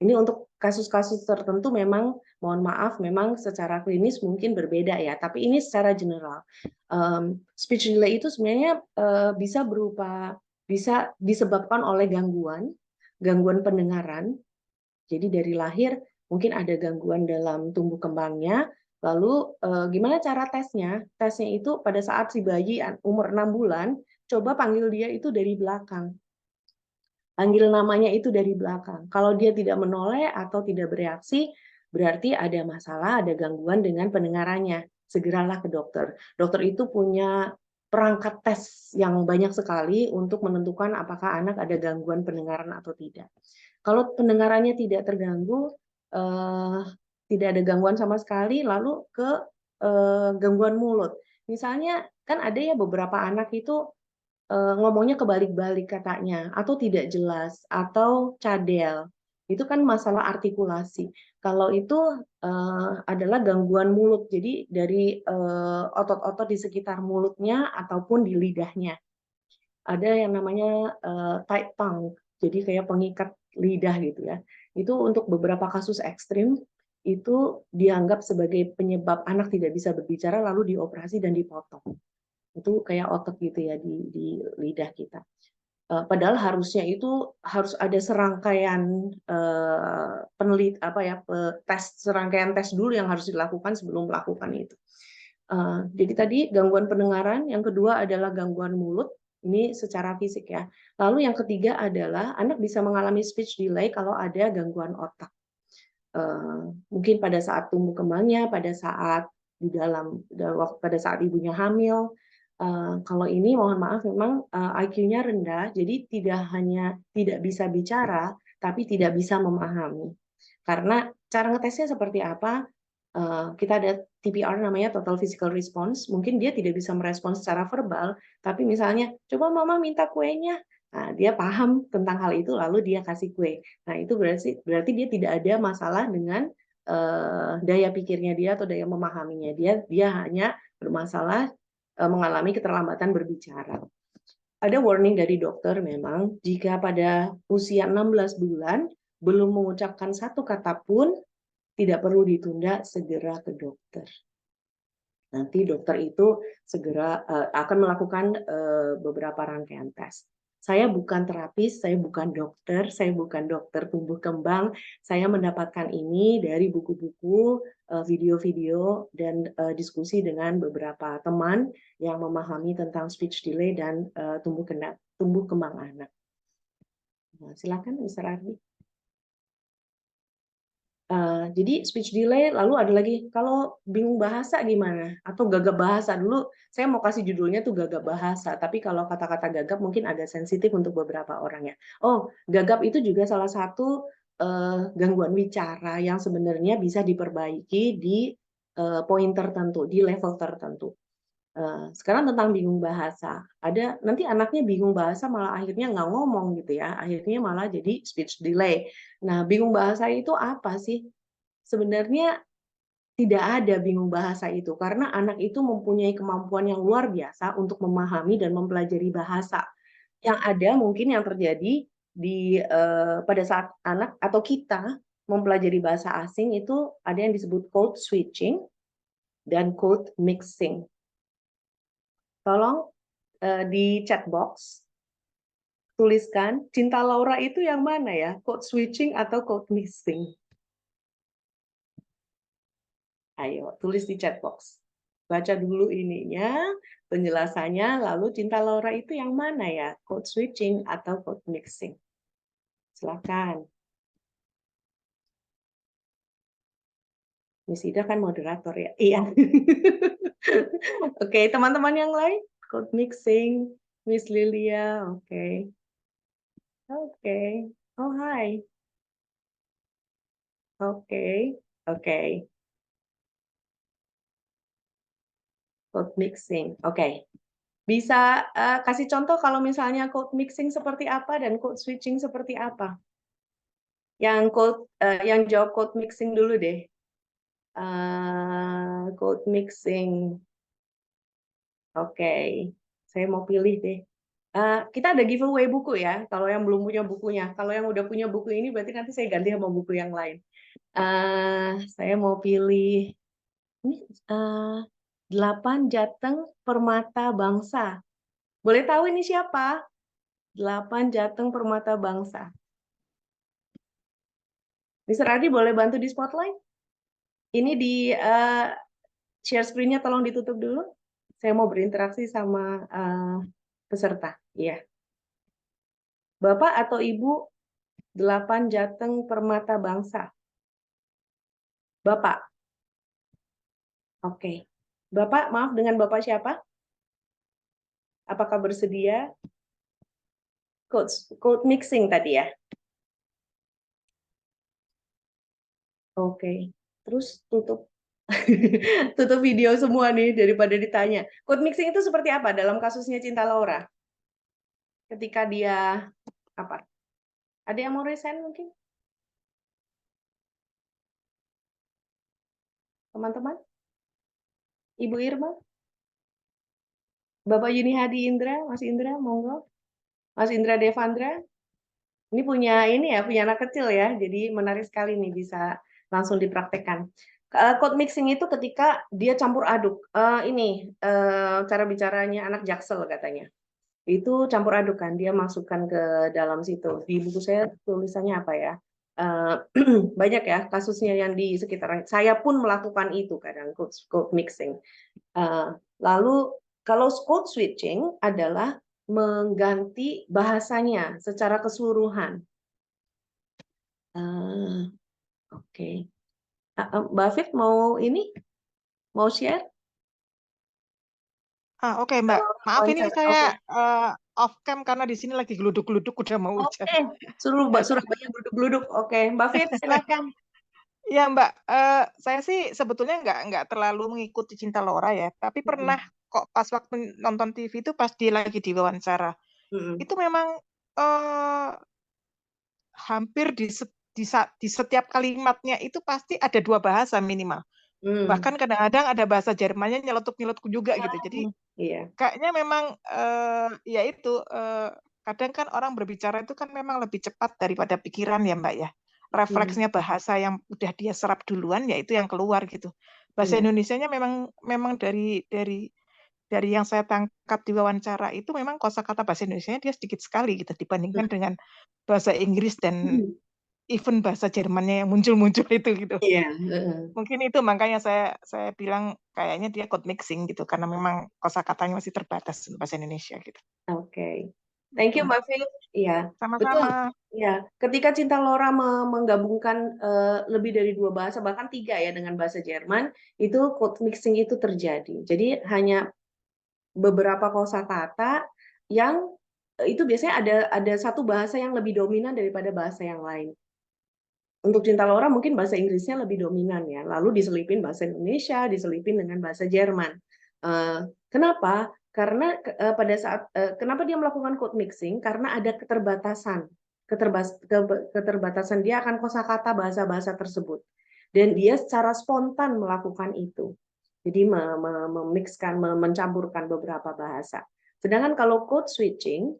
Ini untuk kasus-kasus tertentu memang, mohon maaf, memang secara klinis mungkin berbeda ya, tapi ini secara general. Speech delay itu sebenarnya bisa disebabkan oleh gangguan pendengaran. Jadi dari lahir mungkin ada gangguan dalam tumbuh kembangnya, lalu gimana cara tesnya? Tesnya itu pada saat si bayi umur 6 bulan, coba panggil dia itu dari belakang. Panggil namanya itu dari belakang. Kalau dia tidak menoleh atau tidak bereaksi, berarti ada masalah, ada gangguan dengan pendengarannya. Segeralah ke dokter. Dokter itu punya perangkat tes yang banyak sekali untuk menentukan apakah anak ada gangguan pendengaran atau tidak. Kalau pendengarannya tidak terganggu, tidak ada gangguan sama sekali, lalu ke gangguan mulut. Misalnya kan ada ya beberapa anak itu ngomongnya kebalik-balik katanya, atau tidak jelas, atau cadel. Itu kan masalah artikulasi. Kalau itu adalah gangguan mulut, jadi dari otot-otot di sekitar mulutnya ataupun di lidahnya. Ada yang namanya tight tongue, jadi kayak pengikat lidah gitu ya. Itu untuk beberapa kasus ekstrim, itu dianggap sebagai penyebab anak tidak bisa berbicara, lalu dioperasi dan dipotong. Itu kayak otot gitu ya di lidah kita. Padahal harusnya itu harus ada serangkaian serangkaian tes dulu yang harus dilakukan sebelum melakukan itu. Jadi tadi gangguan pendengaran, yang kedua adalah gangguan mulut, ini secara fisik ya. Lalu yang ketiga adalah anak bisa mengalami speech delay kalau ada gangguan otak. Mungkin pada saat tumbuh kembangnya, pada saat pada saat ibunya hamil. Kalau ini mohon maaf memang IQ-nya rendah, jadi tidak bisa bicara, tapi tidak bisa memahami. Karena cara ngetesnya seperti apa? Kita ada TPR namanya Total Physical Response. Mungkin dia tidak bisa merespons secara verbal, tapi misalnya, coba mama minta kuenya. Nah, dia paham tentang hal itu, lalu dia kasih kue. Nah, itu berarti dia tidak ada masalah dengan daya pikirnya dia atau daya memahaminya dia. Dia hanya bermasalah mengalami keterlambatan berbicara. Ada warning dari dokter memang, jika pada usia 16 bulan belum mengucapkan satu kata pun, tidak perlu ditunda, segera ke dokter. Nanti dokter itu segera akan melakukan beberapa rangkaian tes. Saya bukan terapis, saya bukan dokter tumbuh kembang. Saya mendapatkan ini dari buku-buku, video-video, dan diskusi dengan beberapa teman yang memahami tentang speech delay dan tumbuh kembang anak. Silakan, Mr. Ardi. Jadi speech delay, lalu ada lagi kalau bingung bahasa gimana? Atau gagap bahasa. Dulu saya mau kasih judulnya tuh gagap bahasa, tapi kalau kata-kata gagap mungkin agak sensitif untuk beberapa orang ya. Oh, gagap itu juga salah satu gangguan bicara yang sebenarnya bisa diperbaiki di poin tertentu, di level tertentu. Sekarang tentang bingung bahasa. Ada nanti anaknya bingung bahasa malah akhirnya nggak ngomong gitu ya. Akhirnya malah jadi speech delay. Nah, bingung bahasa itu apa sih? Sebenarnya tidak ada bingung bahasa itu karena anak itu mempunyai kemampuan yang luar biasa untuk memahami dan mempelajari bahasa. Yang ada mungkin yang terjadi pada saat anak atau kita mempelajari bahasa asing itu ada yang disebut code switching dan code mixing. Tolong di chat box tuliskan Cinta Laura itu yang mana ya? Code switching atau code mixing? Ayo, tulis di chat box. Baca dulu ininya, penjelasannya, lalu Cinta Laura itu yang mana ya? Code switching atau code mixing? Silakan. Miss Ida kan moderator ya? Iya. Oke, teman-teman yang lain? Code mixing, Miss Lilia, oke. Oke. Oh, hai. Oke, oke. Code mixing, oke. Bisa kasih contoh kalau misalnya code mixing seperti apa dan code switching seperti apa? Yang jawab code mixing dulu deh. Code mixing. Oke, saya mau pilih deh. Kita ada giveaway buku ya. Kalau yang belum punya bukunya, kalau yang udah punya buku ini berarti nanti saya ganti sama buku yang lain. Saya mau pilih ini 8 Jateng Permata Bangsa. Boleh tahu ini siapa? 8 Jateng Permata Bangsa. Mr. Ardi boleh bantu di spotlight? Ini di share screen-nya tolong ditutup dulu. Saya mau berinteraksi sama peserta. Iya. Bapak atau Ibu 8 Jateng Permata Bangsa? Bapak. Oke. Bapak, maaf dengan Bapak siapa? Apakah bersedia? Code mixing tadi ya? Oke. Terus tutup. Tutup video semua nih daripada ditanya. Code mixing itu seperti apa dalam kasusnya Cinta Laura? Ketika dia apa? Ada yang mau resign mungkin? Teman-teman? Ibu Irma? Bapak Yuni Hadi Indra? Mas Indra, monggo. Mas Indra Devandra? Ini punya anak kecil ya, jadi menarik sekali nih bisa langsung dipraktekkan. Code mixing itu ketika dia campur aduk. Cara bicaranya anak Jaksel katanya. Itu campur aduk kan, dia masukkan ke dalam situ. Di buku saya tulisannya apa ya? Banyak ya kasusnya yang di sekitar saya pun melakukan itu kadang code mixing. Lalu kalau code switching adalah mengganti bahasanya secara keseluruhan. Oke. Mbak Fit mau share? Oke, Mbak. Maaf ini saya off cam karena di sini lagi geluduk-geluduk udah mau hujan. Oke, Surabaya geluduk-geluduk. Oke, Mbak Fit silakan. Ya, Mbak. Saya sih sebetulnya nggak terlalu mengikuti Cinta Laura ya, tapi pernah kok pas waktu nonton TV itu pas dia lagi diwawancara. Itu memang hampir di setiap kalimatnya itu pasti ada 2 bahasa minimal. Bahkan kadang-kadang ada bahasa Jermannya nyeletuk-nyeletuk juga gitu. Jadi kayaknya memang ya itu kadang kan orang berbicara itu kan memang lebih cepat daripada pikiran ya Mbak ya. Refleksnya bahasa yang udah dia serap duluan ya itu yang keluar gitu. Bahasa Indonesianya memang dari yang saya tangkap di wawancara itu memang kosakata bahasa Indonesianya dia sedikit sekali gitu dibandingkan dengan bahasa Inggris dan even bahasa Jermannya yang muncul-muncul itu gitu. Mungkin itu makanya saya bilang kayaknya dia code mixing gitu karena memang kosakatanya masih terbatas bahasa Indonesia gitu. Oke. Thank you, Mbak Phil. Iya, betul. Sama-sama. Ya, ketika Cinta Laura menggabungkan lebih dari 2 bahasa, bahkan 3 ya dengan bahasa Jerman, itu code mixing itu terjadi. Jadi hanya beberapa kosakata yang itu biasanya ada satu bahasa yang lebih dominan daripada bahasa yang lain. Untuk Cinta Laura mungkin bahasa Inggrisnya lebih dominan ya, lalu diselipin bahasa Indonesia, diselipin dengan bahasa Jerman. Kenapa? Karena pada saat kenapa dia melakukan code mixing? Karena ada keterbatasan dia akan kosakata bahasa-bahasa tersebut, dan dia secara spontan melakukan itu. Jadi memixkan, mencampurkan beberapa bahasa. Sedangkan kalau code switching,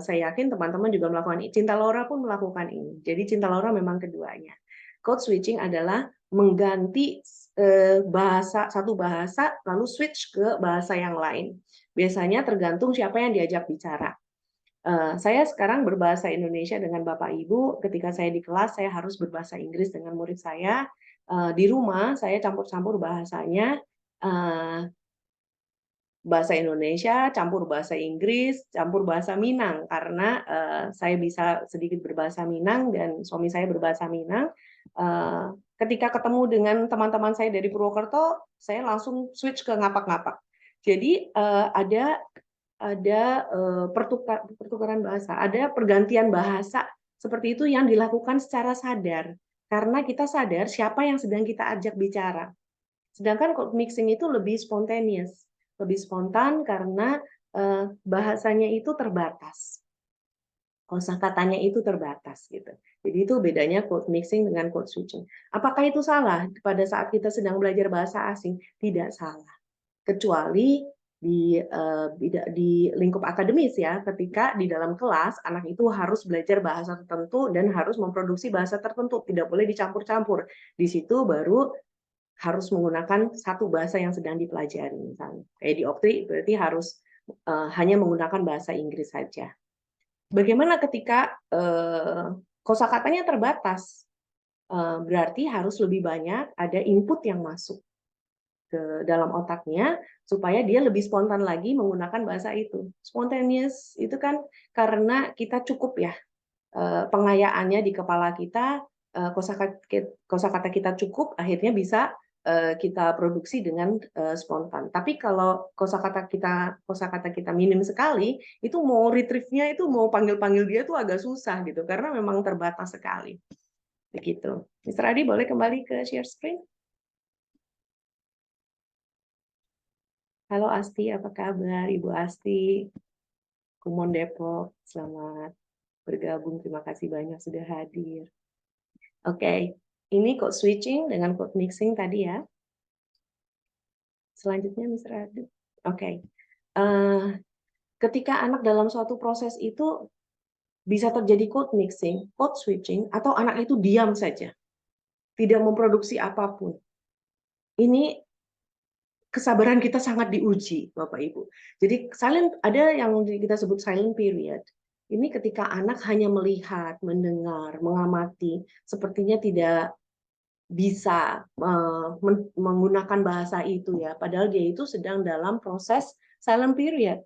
saya yakin teman-teman juga melakukan ini. Cinta Laura pun melakukan ini. Jadi Cinta Laura memang keduanya. Code switching adalah mengganti satu bahasa lalu switch ke bahasa yang lain. Biasanya tergantung siapa yang diajak bicara. Saya sekarang berbahasa Indonesia dengan Bapak Ibu. Ketika saya di kelas, saya harus berbahasa Inggris dengan murid saya. Di rumah, saya campur-campur bahasanya. Bahasa Indonesia, campur bahasa Inggris, campur bahasa Minang, karena saya bisa sedikit berbahasa Minang dan suami saya berbahasa Minang. Ketika ketemu dengan teman-teman saya dari Purwokerto, saya langsung switch ke ngapak-ngapak. Jadi ada pertukaran bahasa, ada pergantian bahasa seperti itu yang dilakukan secara sadar, karena kita sadar siapa yang sedang kita ajak bicara. Sedangkan code mixing itu lebih spontaneous, lebih spontan karena bahasanya itu terbatas, kosakatanya itu terbatas gitu. Jadi itu bedanya code mixing dengan code switching. Apakah itu salah pada saat kita sedang belajar bahasa asing? Tidak salah, kecuali di lingkup akademis ya, ketika di dalam kelas anak itu harus belajar bahasa tertentu dan harus memproduksi bahasa tertentu, tidak boleh dicampur-campur. Di situ baru harus menggunakan satu bahasa yang sedang dipelajari, misalnya kayak di Opti berarti harus hanya menggunakan bahasa Inggris saja. Bagaimana ketika kosakatanya terbatas? Berarti harus lebih banyak ada input yang masuk ke dalam otaknya supaya dia lebih spontan lagi menggunakan bahasa itu. Spontaneous itu kan karena kita cukup ya pengayaannya di kepala kita, kosakata kita cukup, akhirnya bisa kita produksi dengan spontan. Tapi kalau kosakata kita minim sekali, itu mau retrieve-nya itu mau panggil-panggil dia itu agak susah gitu, karena memang terbatas sekali. Begitu. Mr. Adi boleh kembali ke share screen? Halo Asti, apa kabar Ibu Asti? Kumon Depok, selamat bergabung. Terima kasih banyak sudah hadir. Oke, ini code switching dengan code mixing tadi ya. Selanjutnya, Mr. Adi. Oke. Ketika anak dalam suatu proses itu bisa terjadi code mixing, code switching, atau anak itu diam saja, tidak memproduksi apapun. Ini kesabaran kita sangat diuji, Bapak Ibu. Jadi ada yang kita sebut silent period. Ini ketika anak hanya melihat, mendengar, mengamati, sepertinya tidak bisa menggunakan bahasa itu ya, padahal dia itu sedang dalam proses silent period.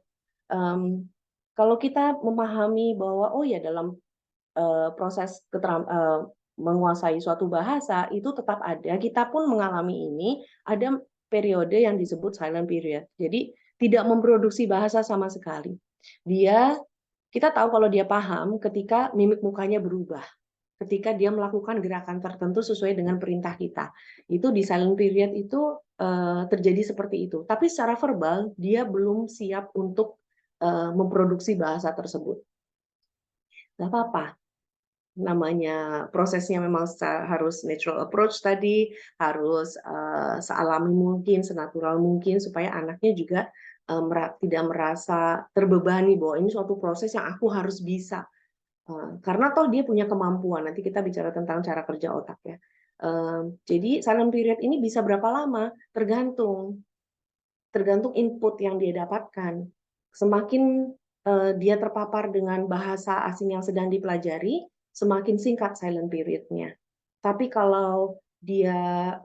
Kalau kita memahami bahwa oh ya dalam proses menguasai suatu bahasa itu tetap ada, kita pun mengalami ini, ada periode yang disebut silent period. Jadi tidak memproduksi bahasa sama sekali. Kita tahu kalau dia paham ketika mimik mukanya berubah, ketika dia melakukan gerakan tertentu sesuai dengan perintah kita. Itu di silent period itu terjadi seperti itu. Tapi secara verbal, dia belum siap untuk memproduksi bahasa tersebut. Nggak apa-apa. Namanya prosesnya memang harus natural approach tadi, harus sealami mungkin, senatural mungkin, supaya anaknya juga tidak merasa terbebani bahwa ini suatu proses yang aku harus bisa. Karena toh dia punya kemampuan. Nanti kita bicara tentang cara kerja otak ya. Jadi silent period ini bisa berapa lama? Tergantung input yang dia dapatkan. Semakin dia terpapar dengan bahasa asing yang sedang dipelajari, semakin singkat silent period-nya. Tapi kalau dia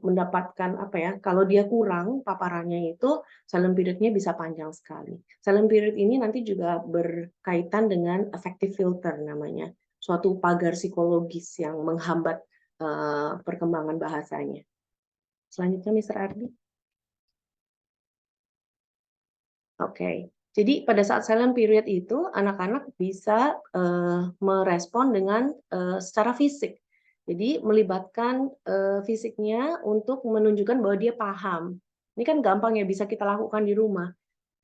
mendapatkan apa ya, kalau dia kurang paparannya itu silent period-nya bisa panjang sekali. Silent period ini nanti juga berkaitan dengan affective filter namanya, suatu pagar psikologis yang menghambat perkembangan bahasanya. Selanjutnya Mr. Ardi. Oke. Jadi pada saat silent period itu anak-anak bisa merespon dengan secara fisik. Jadi melibatkan fisiknya untuk menunjukkan bahwa dia paham. Ini kan gampang ya, bisa kita lakukan di rumah.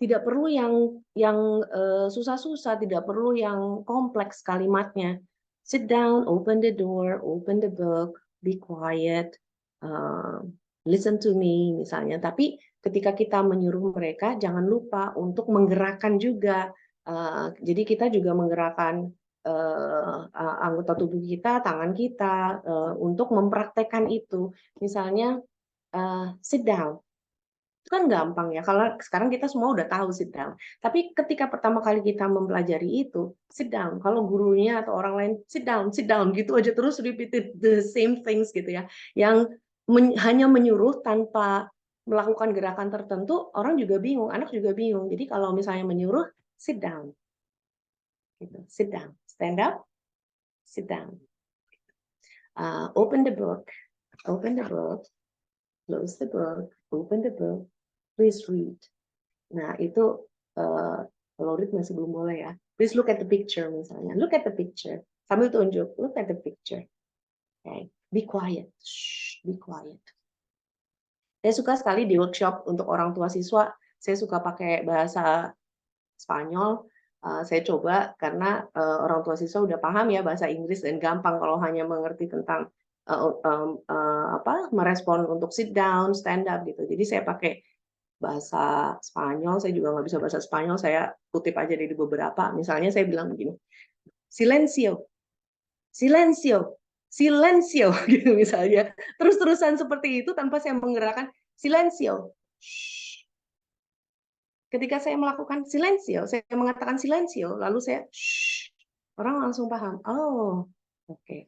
Tidak perlu yang susah-susah, tidak perlu yang kompleks kalimatnya. Sit down, open the door, open the book, be quiet, listen to me misalnya. Tapi ketika kita menyuruh mereka, jangan lupa untuk menggerakkan juga. Jadi kita juga menggerakkan anggota tubuh kita, tangan kita, untuk mempraktekkan itu. Misalnya, sit down. Itu kan gampang ya, kalau sekarang kita semua udah tahu sit down. Tapi ketika pertama kali kita mempelajari itu, sit down. Kalau gurunya atau orang lain, sit down, gitu aja terus repeated the same things gitu ya. Yang hanya menyuruh tanpa melakukan gerakan tertentu, orang juga bingung, anak juga bingung. Jadi kalau misalnya menyuruh, sit down. Gitu. Sit down. Stand up, sit down. Open the book, close the book, open the book, please read. Nah, itu kalau read masih belum boleh ya. Please look at the picture misalnya. Look at the picture. Sambil tunjuk, look at the picture. Okay. Be quiet. Shh, be quiet. Saya suka sekali di workshop untuk orang tua siswa, saya suka pakai bahasa Spanyol. Saya coba karena orang tua siswa udah paham ya bahasa Inggris dan gampang kalau hanya mengerti tentang merespon untuk sit down, stand up gitu. Jadi saya pakai bahasa Spanyol, saya juga nggak bisa bahasa Spanyol, saya kutip aja dari beberapa. Misalnya saya bilang begini, silencio, silencio, silencio, gitu misalnya. Terus-terusan seperti itu tanpa saya menggerakkan silencio. Shh. Ketika saya melakukan silencio, saya mengatakan silencio, lalu saya shh, orang langsung paham. Oh, oke. Okay.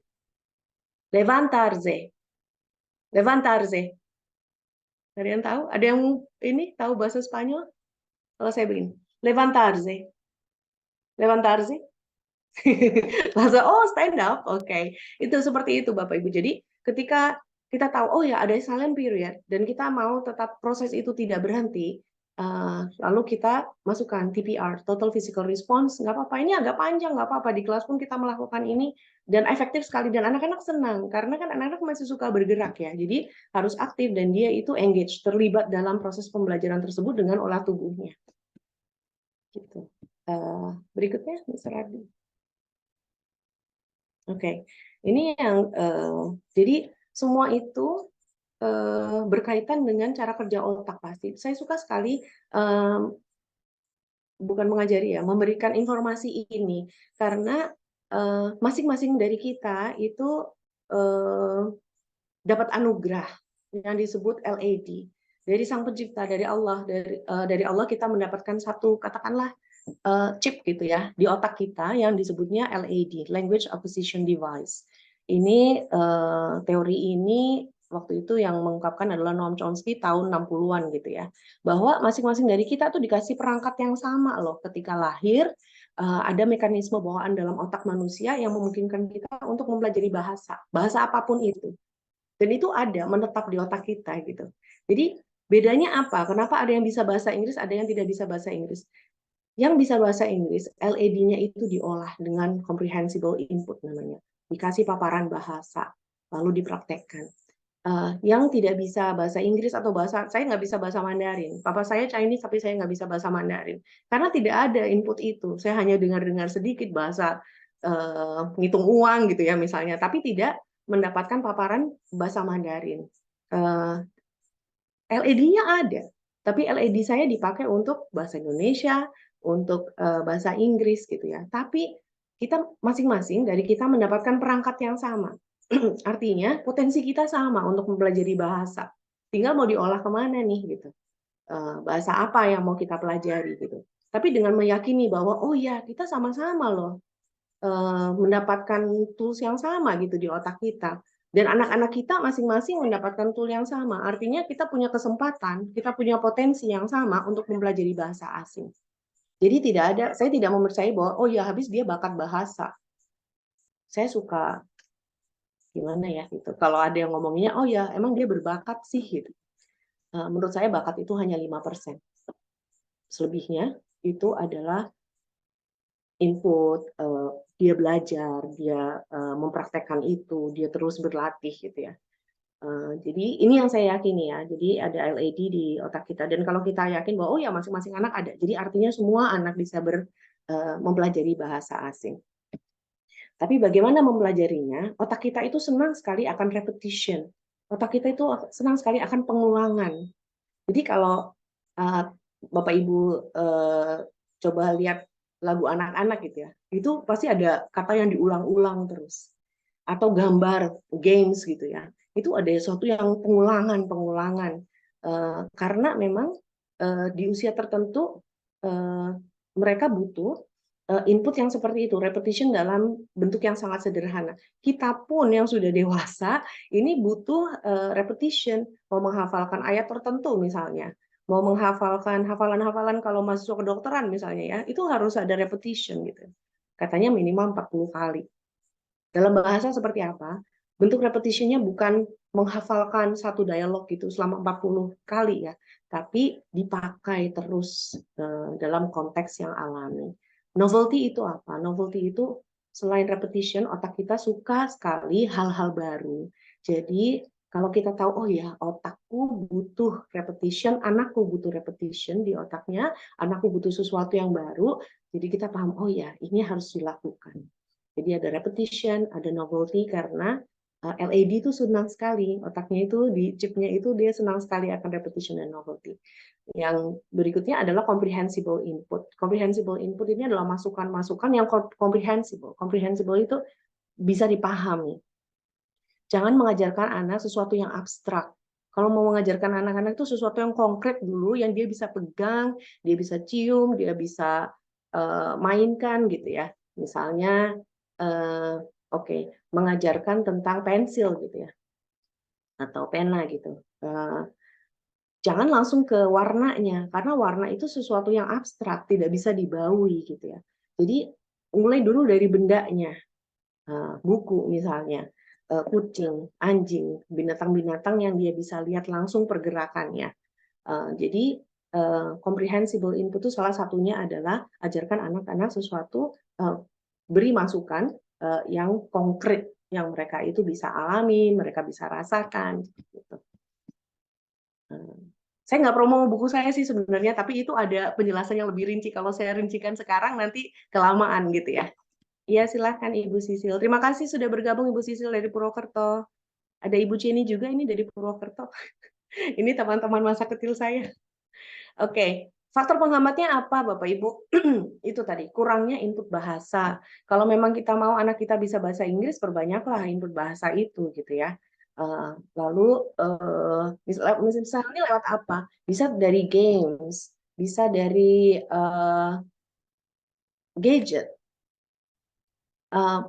Levantarse, levantarse. Ada yang tahu? Ada yang ini tahu bahasa Spanyol? Kalau saya begini, levantarse, levantarse. Langsung, oh stand up, oke. Itu seperti itu Bapak Ibu. Jadi ketika kita tahu, oh ya ada silent period, dan kita mau tetap proses itu tidak berhenti, lalu kita masukkan TPR, Total Physical Response, nggak apa-apa, ini agak panjang, nggak apa-apa, di kelas pun kita melakukan ini, dan efektif sekali, dan anak-anak senang, karena kan anak-anak masih suka bergerak ya, jadi harus aktif, dan dia itu engage, terlibat dalam proses pembelajaran tersebut dengan olah tubuhnya. Gitu. Berikutnya, Mr. Ardi. Oke, ini yang jadi semua itu berkaitan dengan cara kerja otak pasti. Saya suka sekali bukan mengajari ya, memberikan informasi ini karena masing-masing dari kita itu dapat anugerah yang disebut LAD dari Sang Pencipta, dari Allah, dari Allah kita mendapatkan satu katakanlah chip gitu ya di otak kita yang disebutnya LAD, Language Acquisition Device. Ini teori ini waktu itu yang mengungkapkan adalah Noam Chomsky tahun 60-an gitu ya. Bahwa masing-masing dari kita tuh dikasih perangkat yang sama loh ketika lahir, ada mekanisme bawaan dalam otak manusia yang memungkinkan kita untuk mempelajari bahasa apapun itu. Dan itu ada menetap di otak kita gitu. Jadi bedanya apa? Kenapa ada yang bisa bahasa Inggris, ada yang tidak bisa bahasa Inggris? Yang bisa bahasa Inggris, LAD-nya itu diolah dengan comprehensible input namanya. Dikasih paparan bahasa, lalu dipraktekkan. Yang tidak bisa bahasa Inggris atau bahasa, saya nggak bisa bahasa Mandarin. Papa saya Chinese, tapi saya nggak bisa bahasa Mandarin. Karena tidak ada input itu. Saya hanya dengar-dengar sedikit bahasa ngitung uang gitu ya misalnya, tapi tidak mendapatkan paparan bahasa Mandarin. LAD-nya ada, tapi LAD saya dipakai untuk bahasa Indonesia, untuk bahasa Inggris gitu ya. Tapi kita masing-masing dari kita mendapatkan perangkat yang sama. Artinya potensi kita sama untuk mempelajari bahasa. Tinggal mau diolah kemana nih gitu. Bahasa apa yang mau kita pelajari gitu. Tapi dengan meyakini bahwa oh ya kita sama-sama loh mendapatkan tools yang sama gitu di otak kita. Dan anak-anak kita masing-masing mendapatkan tool yang sama. Artinya kita punya kesempatan, kita punya potensi yang sama untuk mempelajari bahasa asing. Jadi saya tidak mempercayai bahwa oh ya habis dia bakat bahasa. Saya suka gimana ya gitu. Kalau ada yang ngomongnya oh ya emang dia berbakat sih gitu. Menurut saya bakat itu hanya 5%. Selebihnya itu adalah input, dia belajar, dia mempraktekkan itu, dia terus berlatih gitu ya. Jadi ini yang saya yakini ya. Jadi ada LAD di otak kita. Dan kalau kita yakin bahwa oh ya masing-masing anak ada. Jadi artinya semua anak bisa mempelajari bahasa asing. Tapi bagaimana mempelajarinya? Otak kita itu senang sekali akan repetition. Otak kita itu senang sekali akan pengulangan. Jadi kalau Bapak Ibu coba lihat lagu anak-anak gitu ya, itu pasti ada kata yang diulang-ulang terus. Atau gambar, games gitu ya. Itu ada sesuatu yang pengulangan. Karena memang di usia tertentu mereka butuh input yang seperti itu, repetition dalam bentuk yang sangat sederhana. Kita pun yang sudah dewasa, ini butuh repetition, mau menghafalkan ayat tertentu misalnya, mau menghafalkan hafalan-hafalan kalau mahasiswa kedokteran misalnya ya, itu harus ada repetition gitu. Katanya minimal 40 kali. Dalam bahasa seperti apa? Bentuk repetitionnya bukan menghafalkan satu dialog gitu selama 40 kali ya, tapi dipakai terus dalam konteks yang alami. Novelty itu apa? Novelty itu selain repetition, otak kita suka sekali hal-hal baru. Jadi kalau kita tahu, oh ya otakku butuh repetition, anakku butuh repetition di otaknya, anakku butuh sesuatu yang baru, jadi kita paham, oh ya ini harus dilakukan. Jadi ada repetition, ada novelty karena LAD itu senang sekali, otaknya itu di chipnya itu dia senang sekali akan repetition dan novelty. Yang berikutnya adalah comprehensible input. Comprehensible input ini adalah masukan-masukan yang comprehensible. Comprehensible itu bisa dipahami. Jangan mengajarkan anak sesuatu yang abstrak. Kalau mau mengajarkan anak-anak itu sesuatu yang konkret dulu, yang dia bisa pegang, dia bisa cium, dia bisa mainkan gitu ya. Misalnya, mengajarkan tentang pensil gitu ya, atau pena gitu. Jangan langsung ke warnanya, karena warna itu sesuatu yang abstrak, tidak bisa dibaui gitu ya. Jadi mulai dulu dari bendanya, buku misalnya, kucing, anjing, binatang-binatang yang dia bisa lihat langsung pergerakannya. Jadi comprehensible input itu salah satunya adalah ajarkan anak-anak sesuatu, beri masukan yang konkret, yang mereka itu bisa alami, mereka bisa rasakan. Gitu. Saya nggak promo buku saya sih sebenarnya, tapi itu ada penjelasan yang lebih rinci. Kalau saya rincikan sekarang nanti kelamaan gitu ya. Iya silahkan Ibu Sisil. Terima kasih sudah bergabung Ibu Sisil dari Purwokerto. Ada Ibu Jenny juga ini dari Purwokerto. Ini teman-teman masa kecil saya. Oke, faktor penghambatnya apa Bapak Ibu? Itu tadi, kurangnya input bahasa. Kalau memang kita mau anak kita bisa bahasa Inggris, perbanyaklah input bahasa itu gitu ya. Lalu misalnya lewat apa? Bisa dari games, bisa dari gadget.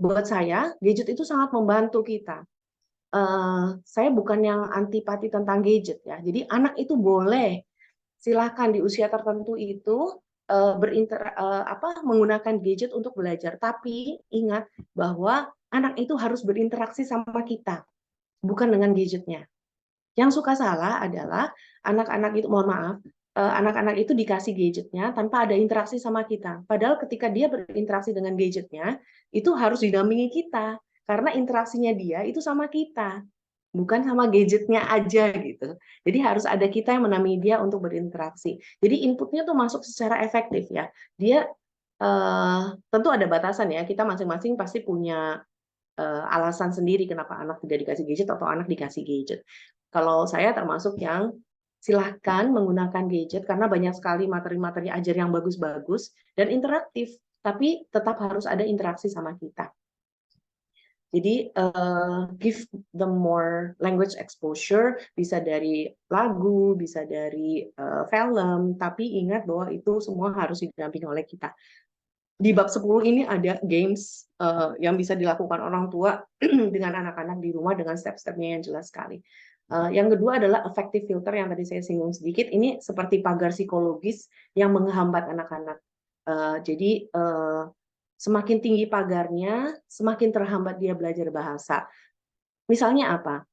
Buat saya, gadget itu sangat membantu kita. Saya bukan yang antipati tentang gadget ya. Jadi anak itu boleh silakan di usia tertentu itu menggunakan gadget untuk belajar. Tapi ingat bahwa anak itu harus berinteraksi sama kita, bukan dengan gadgetnya. Yang suka salah adalah anak-anak itu, mohon maaf, anak-anak itu dikasih gadgetnya tanpa ada interaksi sama kita. Padahal ketika dia berinteraksi dengan gadgetnya, itu harus didampingi kita. Karena interaksinya dia itu sama kita, bukan sama gadgetnya aja gitu. Jadi harus ada kita yang menemani dia untuk berinteraksi. Jadi inputnya tuh masuk secara efektif ya. Dia tentu ada batasan ya. Kita masing-masing pasti punya alasan sendiri kenapa anak tidak dikasih gadget atau anak dikasih gadget. Kalau saya termasuk yang silahkan menggunakan gadget karena banyak sekali materi-materi ajar yang bagus-bagus dan interaktif, tapi tetap harus ada interaksi sama kita. Jadi give them more language exposure, bisa dari lagu, bisa dari film, tapi ingat bahwa itu semua harus didampingi oleh kita. Di bab 10 ini ada games yang bisa dilakukan orang tua dengan anak-anak di rumah dengan step-stepnya yang jelas sekali. Yang kedua adalah effective filter yang tadi saya singgung sedikit. Ini seperti pagar psikologis yang menghambat anak-anak. Jadi semakin tinggi pagarnya, semakin terhambat dia belajar bahasa. Misalnya apa?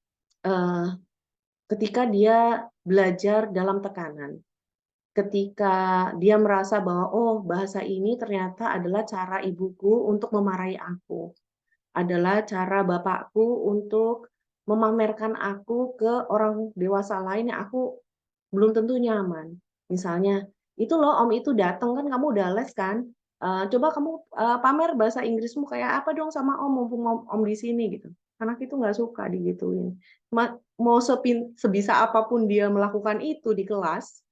Ketika dia belajar dalam tekanan, ketika dia merasa bahwa oh bahasa ini ternyata adalah cara ibuku untuk memarahi aku, adalah cara bapakku untuk memamerkan aku ke orang dewasa lain yang aku belum tentu nyaman. Misalnya, itu loh om itu datang kan kamu udah les kan, coba kamu pamer bahasa Inggrismu kayak apa dong sama om mumpung om di sini gitu. Anak itu nggak suka digituin. Mau sebisa apapun dia melakukan itu di kelas,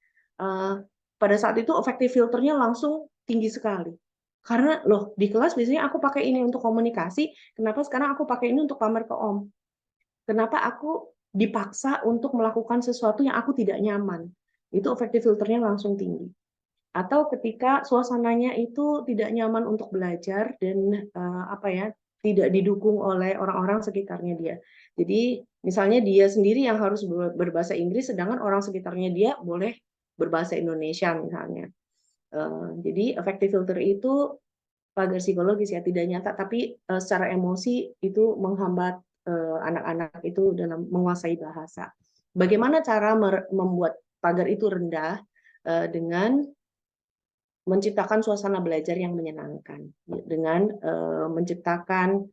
pada saat itu effective filternya langsung tinggi sekali. Karena loh di kelas biasanya aku pakai ini untuk komunikasi, kenapa sekarang aku pakai ini untuk pamer ke om? Kenapa aku dipaksa untuk melakukan sesuatu yang aku tidak nyaman? Itu effective filternya langsung tinggi. Atau ketika suasananya itu tidak nyaman untuk belajar dan tidak didukung oleh orang-orang sekitarnya dia. Jadi misalnya dia sendiri yang harus berbahasa Inggris, sedangkan orang sekitarnya dia boleh berbahasa Indonesia misalnya. Jadi effective filter itu pagar psikologis ya, tidak nyata, tapi secara emosi itu menghambat anak-anak itu dalam menguasai bahasa. Bagaimana cara membuat pagar itu rendah? Dengan menciptakan suasana belajar yang menyenangkan, dengan menciptakan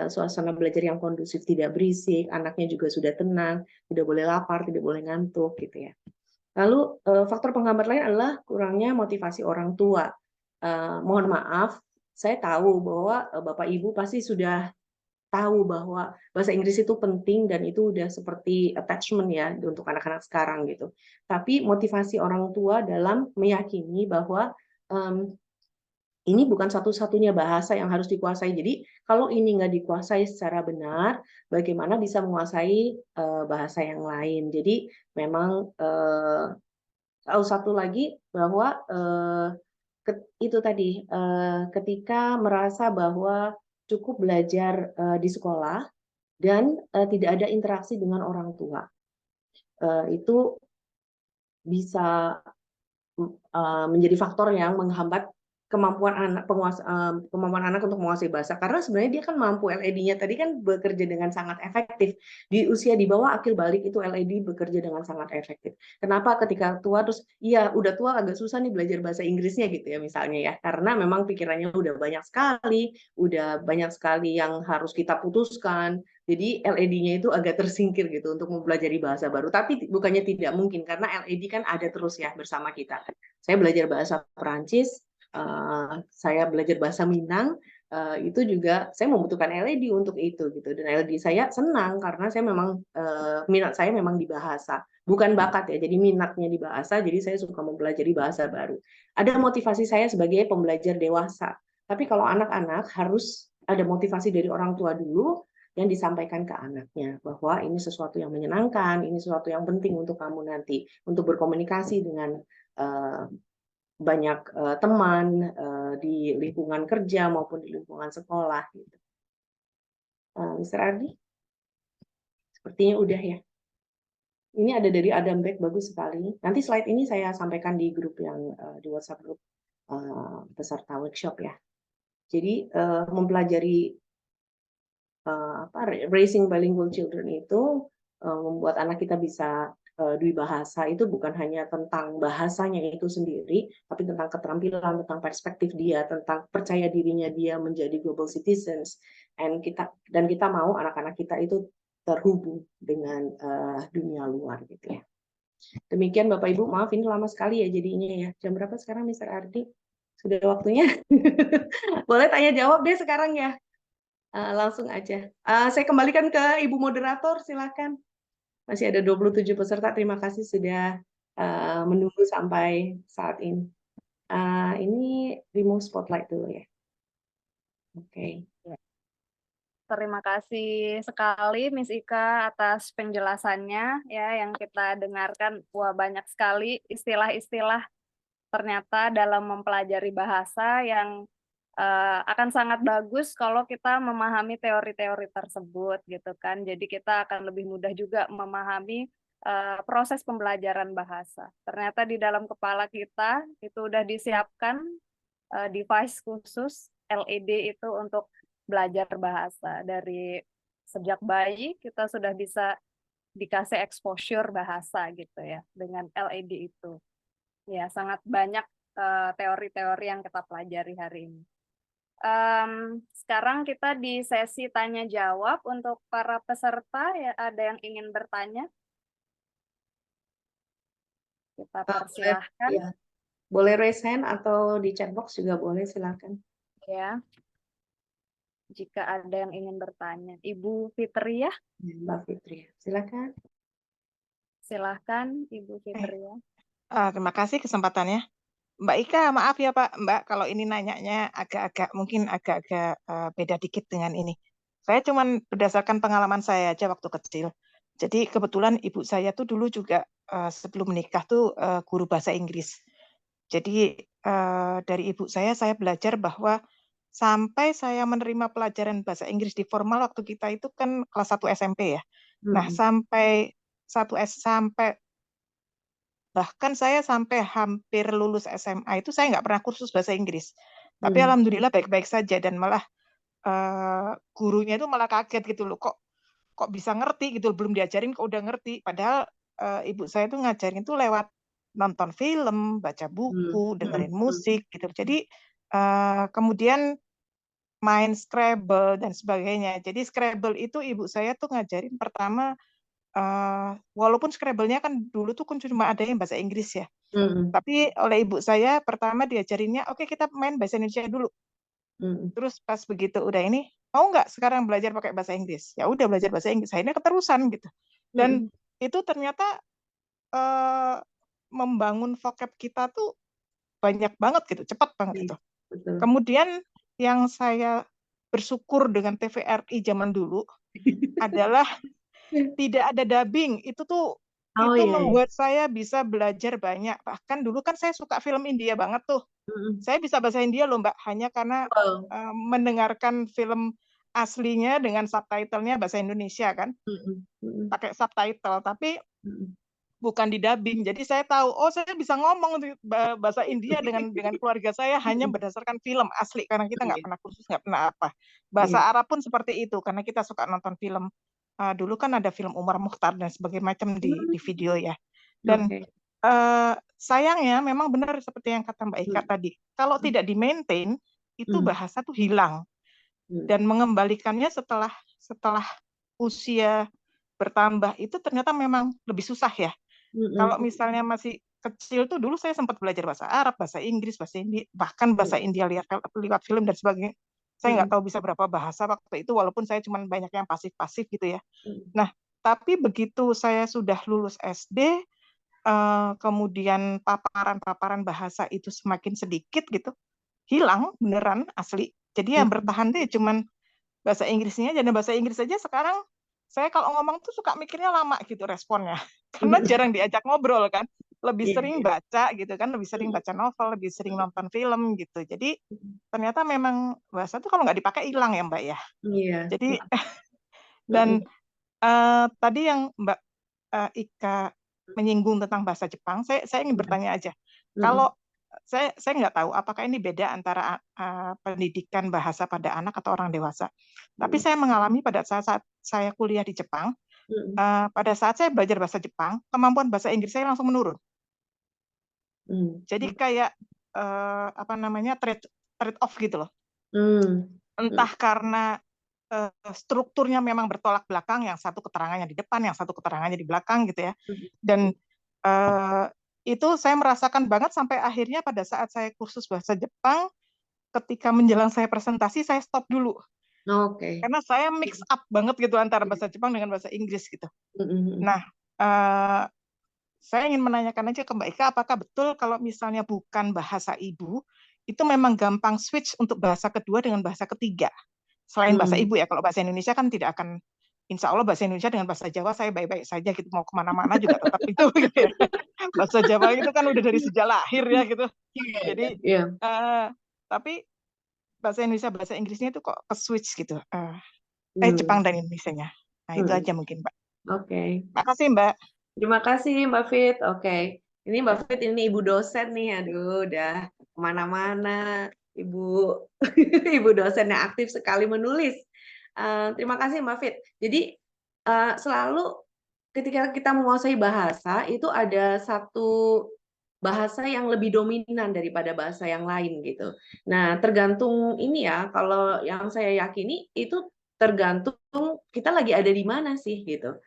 suasana belajar yang kondusif, tidak berisik, anaknya juga sudah tenang, tidak boleh lapar, tidak boleh ngantuk, gitu ya. Lalu faktor penghambat lain adalah kurangnya motivasi orang tua. Mohon maaf, saya tahu bahwa Bapak Ibu pasti sudah tahu bahwa bahasa Inggris itu penting dan itu udah seperti attachment ya untuk anak-anak sekarang gitu. Tapi motivasi orang tua dalam meyakini bahwa ini bukan satu-satunya bahasa yang harus dikuasai. Jadi kalau ini nggak dikuasai secara benar, bagaimana bisa menguasai bahasa yang lain? Jadi memang satu lagi bahwa itu tadi ketika merasa bahwa cukup belajar di sekolah dan tidak ada interaksi dengan orang tua, itu bisa menjadi faktor yang menghambat kemampuan anak untuk menguasai bahasa, karena sebenarnya dia kan mampu, LED-nya tadi kan bekerja dengan sangat efektif di usia di bawah akil balik, itu LED bekerja dengan sangat efektif. Kenapa ketika tua terus iya udah tua agak susah nih belajar bahasa Inggrisnya gitu ya misalnya ya, karena memang pikirannya udah banyak sekali yang harus kita putuskan, jadi LED-nya itu agak tersingkir gitu untuk mempelajari bahasa baru. Tapi bukannya tidak mungkin, karena LED kan ada terus ya bersama kita. Saya belajar bahasa Perancis, saya belajar bahasa Minang, itu juga saya membutuhkan LED untuk itu gitu. Dan LED saya senang karena saya memang minat saya memang di bahasa, bukan bakat ya. Jadi minatnya di bahasa, jadi saya suka mempelajari bahasa baru. Ada motivasi saya sebagai pembelajar dewasa. Tapi kalau anak-anak harus ada motivasi dari orang tua dulu yang disampaikan ke anaknya bahwa ini sesuatu yang menyenangkan, ini sesuatu yang penting untuk kamu nanti untuk berkomunikasi dengan banyak teman di lingkungan kerja maupun di lingkungan sekolah gitu. Mr. Ardi, sepertinya udah ya. Ini ada dari Adam Beck, bagus sekali. Nanti slide ini saya sampaikan di grup yang di WhatsApp grup peserta workshop ya. Jadi mempelajari raising bilingual children itu membuat anak kita bisa dwibahasa itu bukan hanya tentang bahasanya itu sendiri, tapi tentang keterampilan, tentang perspektif dia, tentang percaya dirinya dia menjadi global citizens, dan kita mau anak-anak kita itu terhubung dengan dunia luar gitu ya. Demikian Bapak Ibu, maaf ini lama sekali ya jadinya ya. Jam berapa sekarang Mr. Ardi? Sudah waktunya? Boleh tanya jawab deh sekarang ya. Langsung aja. Saya kembalikan ke Ibu Moderator, silakan. Masih ada 27 peserta, terima kasih sudah menunggu sampai saat ini. Ini remove spotlight dulu ya. Oke. Terima kasih sekali Miss Ika atas penjelasannya ya, yang kita dengarkan. Wah, banyak sekali istilah-istilah ternyata dalam mempelajari bahasa yang akan sangat bagus kalau kita memahami teori-teori tersebut gitu kan. Jadi kita akan lebih mudah juga memahami proses pembelajaran bahasa. Ternyata di dalam kepala kita itu udah disiapkan device khusus LED itu untuk belajar bahasa. Dari sejak bayi kita sudah bisa dikasih exposure bahasa gitu ya dengan LED itu. Ya, sangat banyak teori-teori yang kita pelajari hari ini. Sekarang kita di sesi tanya jawab untuk para peserta. Ya, ada yang ingin bertanya? Kita persilahkan. Ya. Boleh raise hand atau di chat box juga boleh, silakan. Ya. Jika ada yang ingin bertanya. Ibu Fitria? Mbak Fitria, silakan. Silahkan, Ibu Fitria. Terima kasih kesempatannya. Mbak Ika, maaf ya Pak, Mbak, kalau ini nanyanya mungkin agak-agak beda dikit dengan ini. Saya cuma berdasarkan pengalaman saya aja waktu kecil. Jadi kebetulan ibu saya tuh dulu juga sebelum menikah tuh guru bahasa Inggris. Jadi dari ibu saya belajar bahwa sampai saya menerima pelajaran bahasa Inggris di formal waktu kita itu kan kelas 1 SMP ya. Nah, sampai bahkan saya sampai hampir lulus SMA itu saya nggak pernah kursus bahasa Inggris. Tapi alhamdulillah baik-baik saja, dan malah gurunya itu malah kaget gitu loh, kok bisa ngerti gitu, belum diajarin kok udah ngerti. Padahal ibu saya tuh ngajarin itu lewat nonton film, baca buku, dengerin musik gitu. Jadi kemudian main Scrabble dan sebagainya. Jadi Scrabble itu ibu saya tuh ngajarin pertama, walaupun Scrabble-nya kan dulu tuh kan cuma ada yang bahasa Inggris ya. Tapi oleh ibu saya pertama diajarinnya, oke, kita main bahasa Indonesia dulu. Terus pas begitu udah ini, mau nggak sekarang belajar pakai bahasa Inggris? Ya udah belajar bahasa Inggris. Akhirnya keterusan gitu. Dan itu ternyata membangun vocab kita tuh banyak banget gitu, cepat banget gitu. Kemudian yang saya bersyukur dengan TVRI zaman dulu adalah tidak ada dubbing. Itu tuh membuat saya bisa belajar banyak. Bahkan dulu kan saya suka film India banget tuh. Saya bisa bahasa India loh Mbak, hanya karena mendengarkan film aslinya dengan subtitlenya bahasa Indonesia kan, pakai subtitle, tapi bukan di dubbing. Jadi saya tahu, saya bisa ngomong bahasa India dengan keluarga saya hanya berdasarkan film asli, karena kita nggak pernah kursus, nggak pernah apa. Bahasa Arab pun seperti itu, karena kita suka nonton film. Dulu kan ada film Umar Mukhtar dan sebagainya macam di video ya. Dan sayangnya memang benar seperti yang kata Mbak Ika tadi, kalau tidak di-maintain, itu bahasa tuh hilang. Dan mengembalikannya setelah usia bertambah itu ternyata memang lebih susah ya. Kalau misalnya masih kecil tuh, dulu saya sempat belajar bahasa Arab, bahasa Inggris, bahasa India, bahkan bahasa India lewat film dan sebagainya. Saya nggak tahu bisa berapa bahasa waktu itu, walaupun saya cuma banyak yang pasif-pasif gitu ya. Nah, tapi begitu saya sudah lulus SD, kemudian paparan bahasa itu semakin sedikit gitu, hilang beneran asli. Jadi yang bertahan tuh cuman bahasa Inggrisnya, dan bahasa Inggris aja sekarang saya kalau ngomong tuh suka mikirnya lama gitu responnya, karena jarang diajak ngobrol kan, lebih sering baca gitu kan, lebih sering baca novel, lebih sering nonton film gitu. Jadi ternyata memang bahasa tuh kalau nggak dipakai hilang ya Mbak ya. Jadi dan tadi yang Mbak Ika menyinggung tentang bahasa Jepang, saya ingin bertanya aja. Kalau saya nggak tahu apakah ini beda antara pendidikan bahasa pada anak atau orang dewasa. Tapi saya mengalami pada saat saya kuliah di Jepang, pada saat saya belajar bahasa Jepang, kemampuan bahasa Inggris saya langsung menurun. Jadi kayak trade off gitu loh. Entah karena strukturnya memang bertolak belakang, yang satu keterangannya di depan, yang satu keterangannya di belakang gitu ya. Dan itu saya merasakan banget sampai akhirnya pada saat saya kursus bahasa Jepang, ketika menjelang saya presentasi, saya stop dulu. Karena saya mix up banget gitu antara bahasa Jepang dengan bahasa Inggris gitu. Nah, saya ingin menanyakan aja ke Mbak Ika, apakah betul kalau misalnya bukan bahasa ibu, itu memang gampang switch untuk bahasa kedua dengan bahasa ketiga? Selain bahasa ibu ya, kalau bahasa Indonesia kan tidak akan, insya Allah bahasa Indonesia dengan bahasa Jawa saya baik-baik saja gitu, mau kemana-mana juga tetap itu gitu ya. Bahasa Jawa itu kan udah dari sejak lahir ya gitu. Jadi tapi bahasa Indonesia bahasa Inggrisnya itu kok ke switch gitu. Jepang dan Indonesianya. Nah, itu aja mungkin, Mbak. Oke. Makasih, Mbak. Terima kasih, Mbak Fit. Oke. Ini Mbak Fit, ini Ibu dosen nih. Aduh, udah kemana-mana. Ibu Ibu dosen yang aktif sekali menulis. Terima kasih, Mbak Fit. Jadi, selalu ketika kita menguasai bahasa, itu ada satu bahasa yang lebih dominan daripada bahasa yang lain gitu. Nah, tergantung ini ya, kalau yang saya yakini itu tergantung kita lagi ada di mana sih gitu.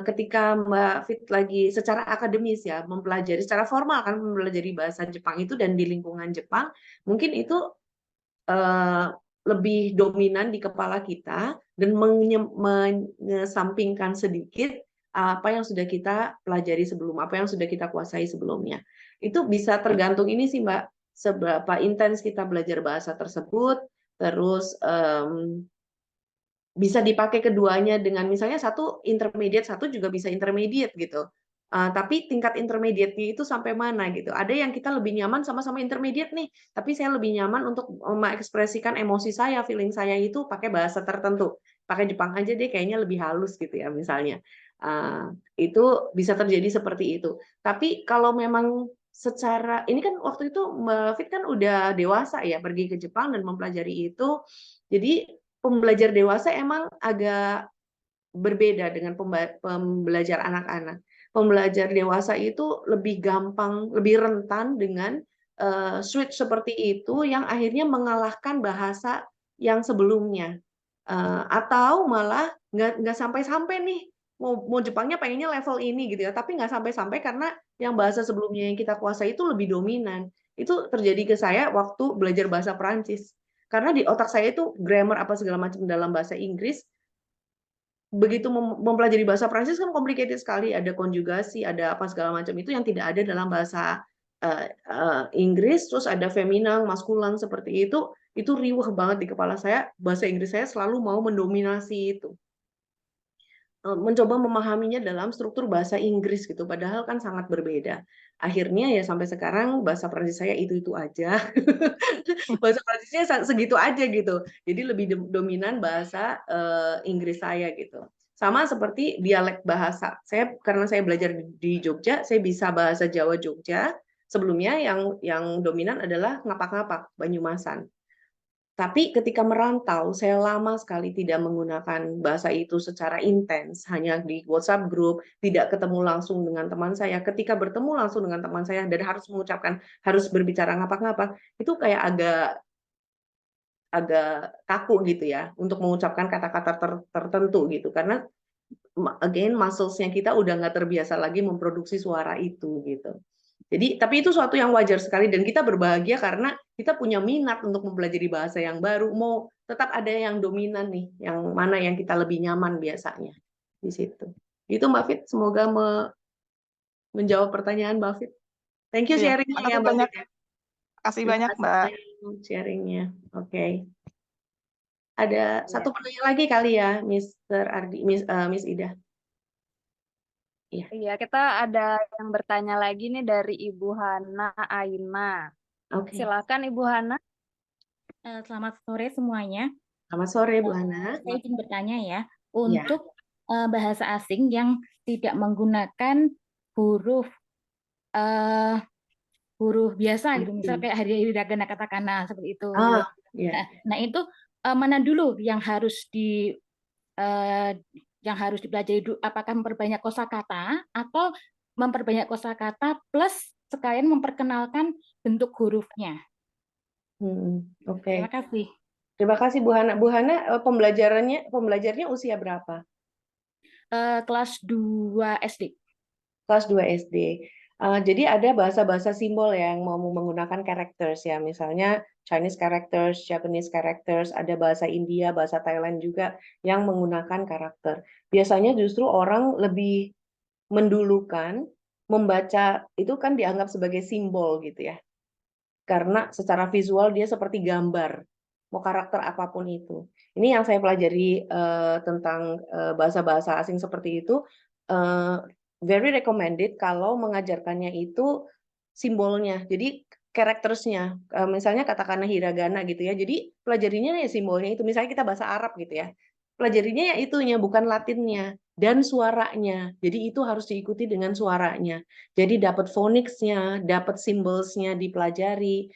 Ketika Mbak Fit lagi secara akademis ya mempelajari secara formal kan mempelajari bahasa Jepang itu dan di lingkungan Jepang, mungkin itu lebih dominan di kepala kita dan mengesampingkan sedikit apa yang sudah kita pelajari sebelum, apa yang sudah kita kuasai sebelumnya. Itu bisa tergantung ini sih Mbak, seberapa intens kita belajar bahasa tersebut, terus bisa dipakai keduanya dengan misalnya satu intermediate, satu juga bisa intermediate gitu. Tapi tingkat intermediate-nya itu sampai mana gitu. Ada yang kita lebih nyaman sama-sama intermediate nih, tapi saya lebih nyaman untuk mengekspresikan emosi saya, feeling saya itu pakai bahasa tertentu. Pakai Jepang aja deh kayaknya lebih halus gitu ya misalnya. Itu bisa terjadi seperti itu. Tapi kalau memang secara ini kan waktu itu Mbak Fit kan udah dewasa ya pergi ke Jepang dan mempelajari itu. Jadi pembelajar dewasa emang agak berbeda dengan pembelajar anak-anak. Pembelajar dewasa itu lebih gampang, lebih rentan dengan switch seperti itu yang akhirnya mengalahkan bahasa yang sebelumnya. Atau malah nggak sampai-sampai nih mau Jepangnya pengennya level ini gitu ya, tapi nggak sampai-sampai karena yang bahasa sebelumnya yang kita kuasai itu lebih dominan. Itu terjadi ke saya waktu belajar bahasa Perancis. Karena di otak saya itu grammar apa segala macam dalam bahasa Inggris, begitu mempelajari bahasa Prancis kan complicated sekali, ada konjugasi, ada apa segala macam itu yang tidak ada dalam bahasa Inggris, terus ada feminan, maskulan seperti itu riuh banget di kepala saya, bahasa Inggris saya selalu mau mendominasi itu. Mencoba memahaminya dalam struktur bahasa Inggris gitu, padahal kan sangat berbeda. Akhirnya ya sampai sekarang bahasa Prancis saya itu aja. Bahasa Prancisnya segitu aja gitu. Jadi lebih dominan bahasa Inggris saya gitu. Sama seperti dialek bahasa. Karena saya belajar di Jogja, saya bisa bahasa Jawa Jogja. Sebelumnya yang dominan adalah ngapak-ngapak, Banyumasan. Tapi ketika merantau, saya lama sekali tidak menggunakan bahasa itu secara intens, hanya di WhatsApp group, tidak ketemu langsung dengan teman saya. Ketika bertemu langsung dengan teman saya dan harus berbicara ngapak-ngapak, itu kayak agak kaku gitu ya untuk mengucapkan kata-kata tertentu gitu, karena again muscles-nya kita udah nggak terbiasa lagi memproduksi suara itu gitu. Jadi, tapi itu suatu yang wajar sekali dan kita berbahagia karena kita punya minat untuk mempelajari bahasa yang baru. Mau tetap ada yang dominan nih, yang mana yang kita lebih nyaman biasanya di situ. Itu Mbak Fit, semoga menjawab pertanyaan Mbak Fit. Thank you sharingnya ya Mbak Fit. Kasih banyak Mbak. Sharingnya, oke. Ada satu pertanyaan lagi kali ya, Mr. Ardi, Miss Ida. Iya, kita ada yang bertanya lagi nih dari Ibu Hana Aina. Silakan Ibu Hana. Selamat sore semuanya. Selamat sore Bu Hana. Saya ingin bertanya ya, untuk bahasa asing yang tidak menggunakan huruf biasa gitu, misalnya kayak hiragana, katakana seperti itu. Nah itu mana dulu yang harus dipelajari, apakah memperbanyak kosakata atau memperbanyak kosakata plus sekalian memperkenalkan bentuk hurufnya. Terima kasih. Terima kasih Bu Hana. Bu Hana, pembelajarnya usia berapa? Kelas 2 SD. Kelas 2 SD. Jadi ada bahasa-bahasa simbol yang mau menggunakan characters ya, misalnya Chinese characters, Japanese characters, ada bahasa India, bahasa Thailand juga yang menggunakan karakter. Biasanya justru orang lebih mendulukan membaca itu kan dianggap sebagai simbol gitu ya. Karena secara visual dia seperti gambar, mau karakter apapun itu. Ini yang saya pelajari tentang bahasa-bahasa asing seperti itu, very recommended kalau mengajarkannya itu simbolnya. Jadi karakternya, misalnya katakana hiragana gitu ya. Jadi pelajarinya ya simbolnya itu. Misalnya kita bahasa Arab gitu ya. Pelajarinya ya itunya, bukan Latinnya dan suaranya. Jadi itu harus diikuti dengan suaranya. Jadi dapat phonicsnya, dapat symbolsnya dipelajari.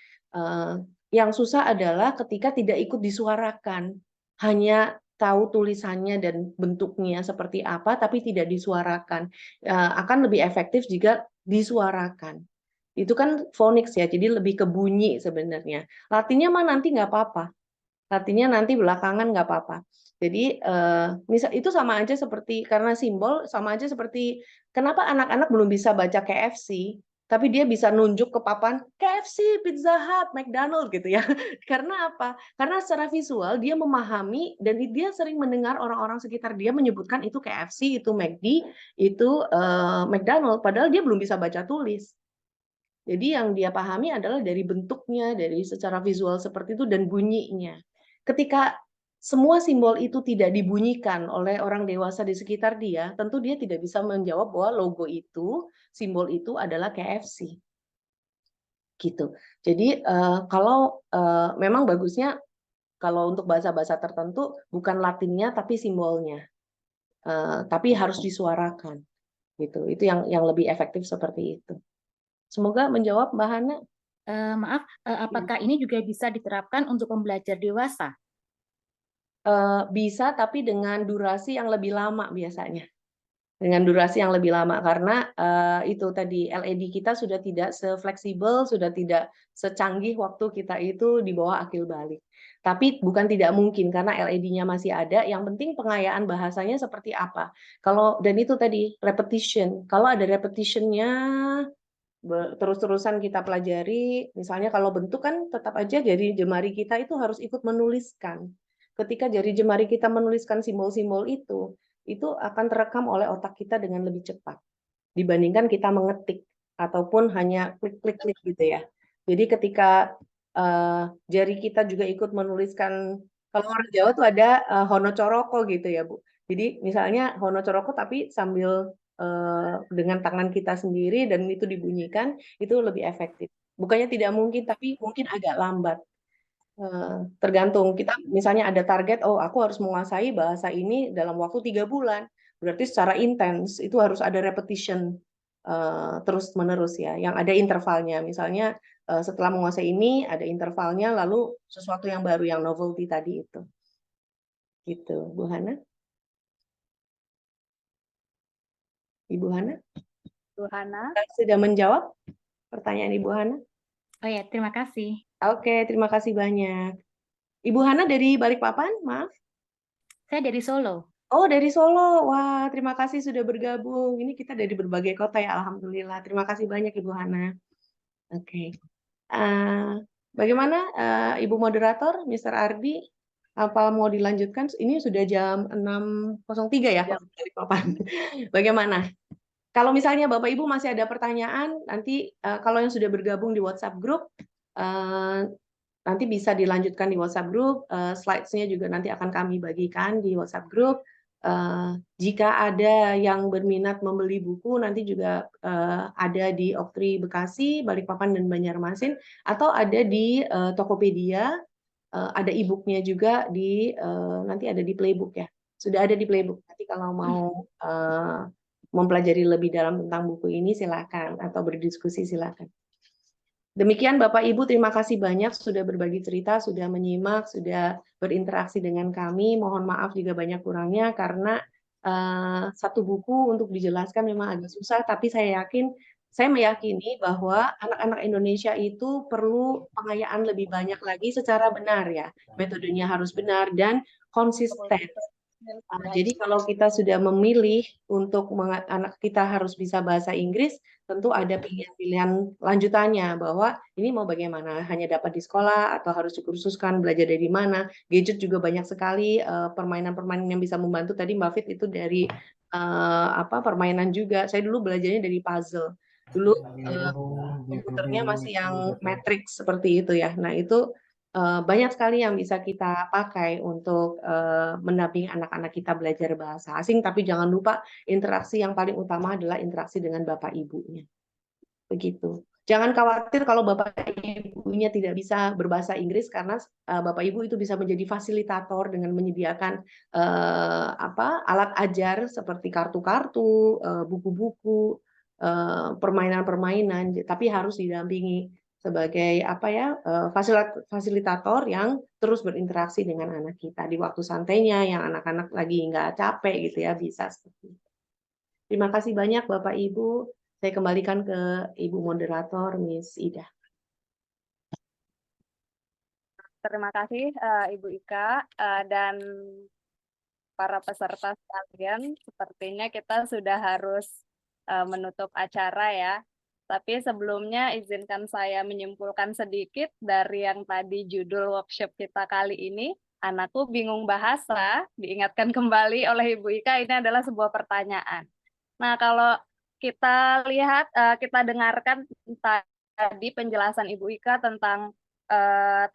Yang susah adalah ketika tidak ikut disuarakan. Hanya tahu tulisannya dan bentuknya seperti apa, tapi tidak disuarakan. Akan lebih efektif jika disuarakan. Itu kan phonics ya, jadi lebih ke bunyi sebenarnya. Latinnya mah nanti nggak apa-apa. Latinnya nanti belakangan nggak apa-apa. Jadi misal itu sama aja seperti, karena simbol sama aja seperti kenapa anak-anak belum bisa baca KFC, tapi dia bisa nunjuk ke papan KFC, Pizza Hut, McDonald gitu ya. Karena apa? Karena secara visual dia memahami dan dia sering mendengar orang-orang sekitar dia menyebutkan itu KFC, itu McD, itu McDonald, padahal dia belum bisa baca tulis. Jadi yang dia pahami adalah dari bentuknya, dari secara visual seperti itu dan bunyinya. Ketika semua simbol itu tidak dibunyikan oleh orang dewasa di sekitar dia, tentu dia tidak bisa menjawab bahwa logo itu, simbol itu adalah KFC. Gitu. Jadi kalau memang bagusnya kalau untuk bahasa-bahasa tertentu bukan Latinnya tapi simbolnya. Tapi harus disuarakan. Gitu. Itu yang lebih efektif seperti itu. Semoga menjawab Mbak Hana. Maaf, apakah ini juga bisa diterapkan untuk pembelajar dewasa? Bisa, tapi dengan durasi yang lebih lama biasanya. Dengan durasi yang lebih lama, karena itu tadi LED kita sudah tidak se-fleksibel, sudah tidak secanggih waktu kita itu di bawah akil balik. Tapi bukan tidak mungkin, karena LED-nya masih ada, yang penting pengayaan bahasanya seperti apa. Dan itu tadi, repetition. Kalau ada repetition-nya, terus-terusan kita pelajari, misalnya kalau bentuk kan tetap aja jari jemari kita itu harus ikut menuliskan. Ketika jari jemari kita menuliskan simbol-simbol itu akan terekam oleh otak kita dengan lebih cepat dibandingkan kita mengetik ataupun hanya klik-klik-klik gitu ya. Jadi ketika jari kita juga ikut menuliskan, kalau orang Jawa tuh ada hono coroko gitu ya Bu. Jadi misalnya hono coroko tapi sambil dengan tangan kita sendiri dan itu dibunyikan, itu lebih efektif. Bukannya tidak mungkin, tapi mungkin agak lambat. Tergantung kita, misalnya ada target, oh aku harus menguasai bahasa ini dalam waktu 3 bulan. Berarti secara intens itu harus ada repetition terus menerus ya, yang ada intervalnya. Misalnya setelah menguasai ini ada intervalnya, lalu sesuatu yang baru, yang novelty tadi itu. Gitu, Bu Hana. Ibu Hana? Bu Hana. Sudah menjawab pertanyaan Ibu Hana? Oh ya, terima kasih. Oke, terima kasih banyak. Ibu Hana dari Balikpapan, maaf? Saya dari Solo. Oh, dari Solo. Wah, terima kasih sudah bergabung. Ini kita dari berbagai kota ya, Alhamdulillah. Terima kasih banyak Ibu Hana. Oke. Bagaimana Ibu Moderator, Mr. Ardi? Apa mau dilanjutkan? Ini sudah jam 6.03 ya, kalau dari Balikpapan. Bagaimana? Kalau misalnya Bapak Ibu masih ada pertanyaan, nanti kalau yang sudah bergabung di WhatsApp group, nanti bisa dilanjutkan di WhatsApp group. Slides-nya juga nanti akan kami bagikan di WhatsApp group. Jika ada yang berminat membeli buku, nanti juga ada di Oktri Bekasi, Balikpapan, dan Banjarmasin, atau ada di Tokopedia. Ada e-booknya juga nanti ada di Playbook ya. Sudah ada di Playbook. Nanti kalau mau mempelajari lebih dalam tentang buku ini silakan, atau berdiskusi silakan. Demikian Bapak Ibu, terima kasih banyak sudah berbagi cerita, sudah menyimak, sudah berinteraksi dengan kami. Mohon maaf juga banyak kurangnya karena satu buku untuk dijelaskan memang agak susah, tapi saya meyakini bahwa anak-anak Indonesia itu perlu pengayaan lebih banyak lagi secara benar ya. Metodenya harus benar dan konsisten. Jadi kalau kita sudah memilih untuk anak kita harus bisa bahasa Inggris, tentu ada pilihan-pilihan lanjutannya bahwa ini mau bagaimana, hanya dapat di sekolah atau harus dikursuskan, belajar dari mana. Gadget juga banyak sekali, permainan-permainan yang bisa membantu. Tadi Mbak Fit itu dari permainan juga. Saya dulu belajarnya dari puzzle. Dulu komputernya masih yang matrix seperti itu ya. Nah itu banyak sekali yang bisa kita pakai untuk mendampingi anak-anak kita belajar bahasa asing, tapi jangan lupa interaksi yang paling utama adalah interaksi dengan Bapak Ibunya. Begitu. Jangan khawatir kalau Bapak Ibunya tidak bisa berbahasa Inggris, karena Bapak Ibu itu bisa menjadi fasilitator dengan menyediakan alat ajar seperti kartu-kartu, buku-buku, permainan-permainan, tapi harus didampingi sebagai fasilitator yang terus berinteraksi dengan anak kita di waktu santainya, yang anak-anak lagi nggak capek gitu ya, bisa seperti itu. Terima kasih banyak Bapak Ibu. Saya kembalikan ke Ibu Moderator, Miss Ida. Terima kasih Ibu Ika dan para peserta sekalian. Sepertinya kita sudah harus menutup acara ya. Tapi sebelumnya izinkan saya menyimpulkan sedikit dari yang tadi judul workshop kita kali ini. Anakku bingung bahasa, diingatkan kembali oleh Ibu Ika, ini adalah sebuah pertanyaan. Nah, kalau kita lihat, kita dengarkan tadi penjelasan Ibu Ika tentang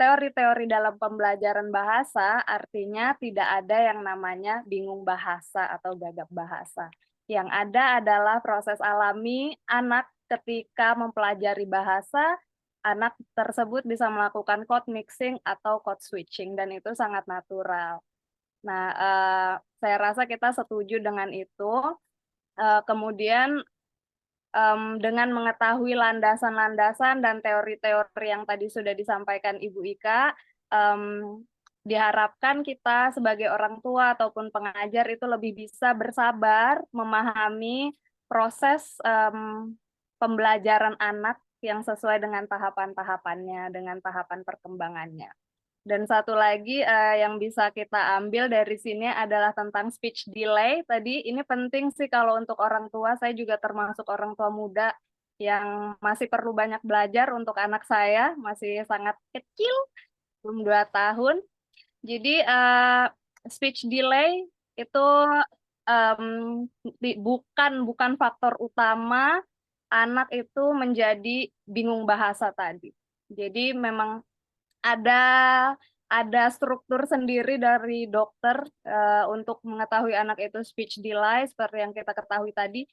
teori-teori dalam pembelajaran bahasa, artinya tidak ada yang namanya bingung bahasa atau gagap bahasa. Yang ada adalah proses alami anak ketika mempelajari bahasa, anak tersebut bisa melakukan code mixing atau code switching, dan itu sangat natural. Nah, saya rasa kita setuju dengan itu. Kemudian dengan mengetahui landasan-landasan dan teori-teori yang tadi sudah disampaikan Ibu Ika, diharapkan kita sebagai orang tua ataupun pengajar itu lebih bisa bersabar memahami proses pembelajaran anak yang sesuai dengan tahapan-tahapannya, dengan tahapan perkembangannya. Dan satu lagi yang bisa kita ambil dari sini adalah tentang speech delay. Tadi ini penting sih kalau untuk orang tua, saya juga termasuk orang tua muda yang masih perlu banyak belajar untuk anak saya, masih sangat kecil, belum 2 tahun. Jadi speech delay itu bukan faktor utama anak itu menjadi bingung bahasa tadi. Jadi memang ada struktur sendiri dari dokter untuk mengetahui anak itu speech delay, seperti yang kita ketahui tadi.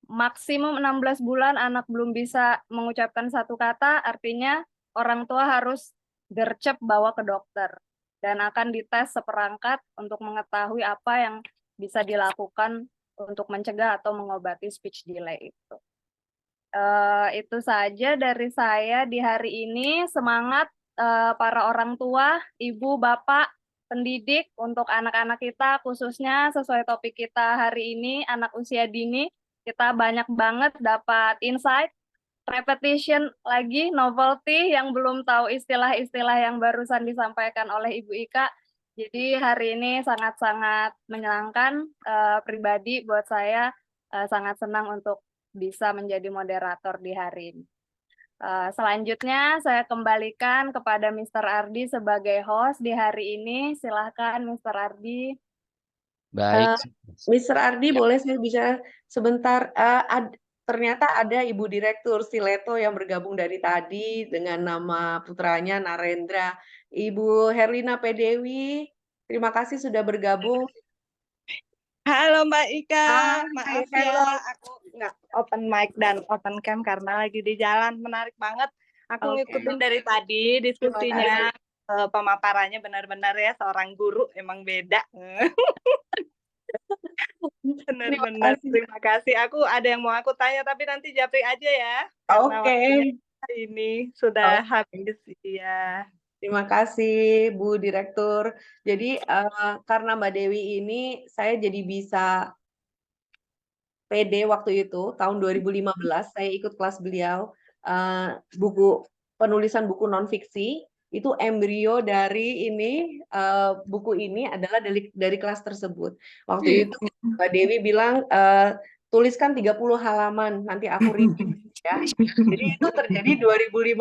Maksimum 16 bulan anak belum bisa mengucapkan satu kata, artinya orang tua harus gercep bawa ke dokter dan akan dites seperangkat untuk mengetahui apa yang bisa dilakukan untuk mencegah atau mengobati speech delay itu. Itu saja dari saya di hari ini. Semangat para orang tua, ibu, bapak, pendidik untuk anak-anak kita, khususnya sesuai topik kita hari ini, anak usia dini. Kita banyak banget dapat insight, repetition lagi, novelty yang belum tahu istilah-istilah yang barusan disampaikan oleh Ibu Ika. Jadi hari ini sangat-sangat menyenangkan, pribadi buat saya sangat senang untuk bisa menjadi moderator di hari ini. Selanjutnya saya kembalikan kepada Mr. Ardi sebagai host di hari ini. Silahkan Mr. Ardi. Baik. Mr. Ardi, boleh saya bicara sebentar? Ternyata ada Ibu Direktur Stiletto yang bergabung dari tadi dengan nama putranya Narendra. Ibu Herlina Pedewi, terima kasih sudah bergabung. Halo Mbak Ika, maaf ya aku nggak open mic dan open cam karena lagi di jalan. Menarik banget. Aku ngikutin dari tadi diskusinya, pemaparannya benar-benar ya seorang guru emang beda. Benar-benar terima kasih. Aku ada yang mau aku tanya tapi nanti japri aja ya. Oke. Ini sudah habis ya. Terima kasih Bu Direktur. Jadi karena Mbak Dewi ini saya jadi bisa PD waktu itu tahun 2015 saya ikut kelas beliau penulisan buku non-fiksi. Itu embrio dari ini buku ini adalah dari kelas tersebut. Waktu itu Mbak Dewi bilang tuliskan 30 halaman nanti aku review ya. Jadi itu terjadi 2015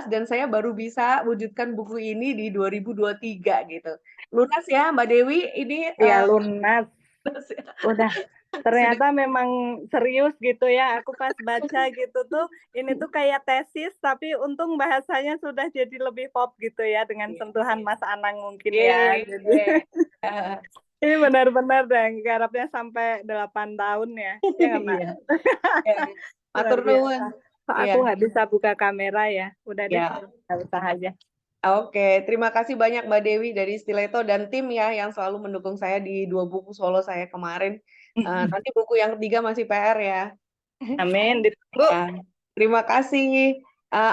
dan saya baru bisa wujudkan buku ini di 2023 gitu. Lunas ya Mbak Dewi ini ya lunas. Udah ternyata memang serius gitu ya. Aku pas baca gitu tuh ini tuh kayak tesis tapi untung bahasanya sudah jadi lebih pop gitu ya dengan sentuhan Mas Anang mungkin ya. Jadi ini benar-benar deh garapnya sampai 8 tahun ya. Ya Mbak. Matur nuwun. Aku nggak bisa buka kamera ya. Udah deh, nggak usah aja. Oke, terima kasih banyak Mbak Dewi dari Stiletto dan tim ya yang selalu mendukung saya di 2 buku solo saya kemarin. Nanti buku yang ketiga masih PR ya. Amin. Ditunggu. Terima kasih.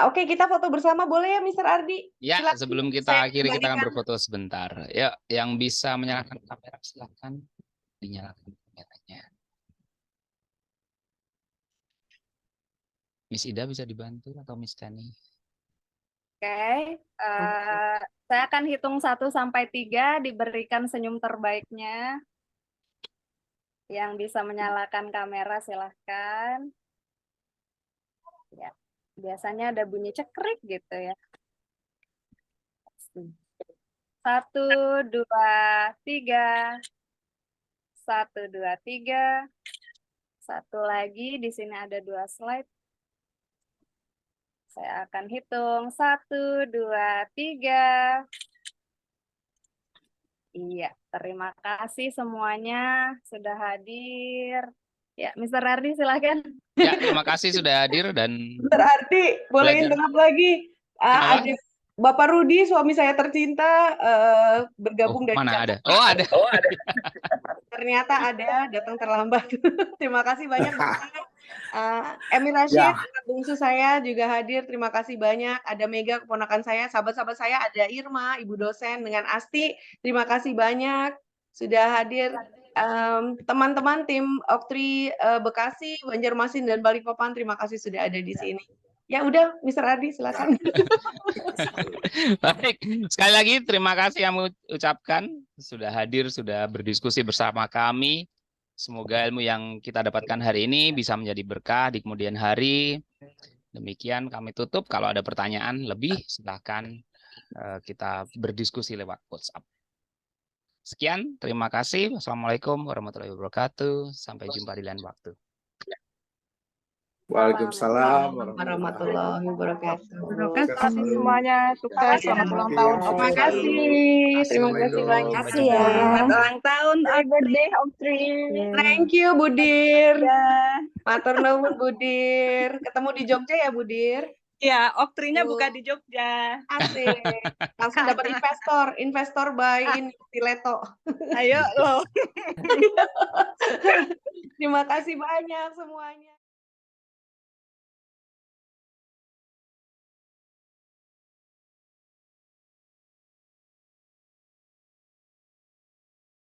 Oke, kita foto bersama boleh ya, Mr. Ardi? Ya, Silakan. sebelum kita akhiri kita akan berfoto sebentar. Ya, yang bisa menyalakan kamera silakan dinyalakan kameranya. Miss Ida bisa dibantu atau Miss Dani? Oke, saya akan hitung 1 sampai 3, diberikan senyum terbaiknya. Yang bisa menyalakan kamera silahkan. Ya, biasanya ada bunyi cekrik gitu ya. 1, 2, 3. 1, 2, 3. Satu lagi, di sini ada 2 slide. Saya akan hitung 1, 2, 3. Iya, terima kasih semuanya sudah hadir. Ya, Mr. Ardi silakan. Ya, terima kasih sudah hadir dan Mr. Ardi, boleh interrupt lagi. Ada Bapak Rudi, suami saya tercinta, bergabung dari mana ada? Jakarta. Ada. Ternyata ada, datang terlambat. Terima kasih banyak Bapak. Emir Rashid, anak bungsu saya juga hadir. Terima kasih banyak. Ada Mega, keponakan saya, sahabat-sahabat saya, ada Irma, ibu dosen dengan Asti. Terima kasih banyak sudah hadir. Teman-teman tim Oktri Bekasi, Banjarmasin dan Balikpapan, terima kasih sudah ada di sini. Ya udah, Mr. Ardi silakan. Baik, sekali lagi terima kasih yang mengucapkan sudah hadir, sudah berdiskusi bersama kami. Semoga ilmu yang kita dapatkan hari ini bisa menjadi berkah di kemudian hari. Demikian kami tutup. Kalau ada pertanyaan lebih, silakan kita berdiskusi lewat WhatsApp. Sekian, terima kasih. Wassalamualaikum warahmatullahi wabarakatuh. Sampai jumpa di lain waktu. Waalaikumsalam warahmatullahi wabarakatuh. Terima kasih semuanya, sukses, selamat ulang tahun. Terima kasih banyak ya. Selamat ulang tahun, birthday Oktri. Thank you Budir. Matur nuwun Budir. Ketemu di Jogja ya Budir. Ya, Oktrinya buka di Jogja. Asik. Langsung dapat investor by Stiletto. Ayo loh. Terima kasih banyak semuanya.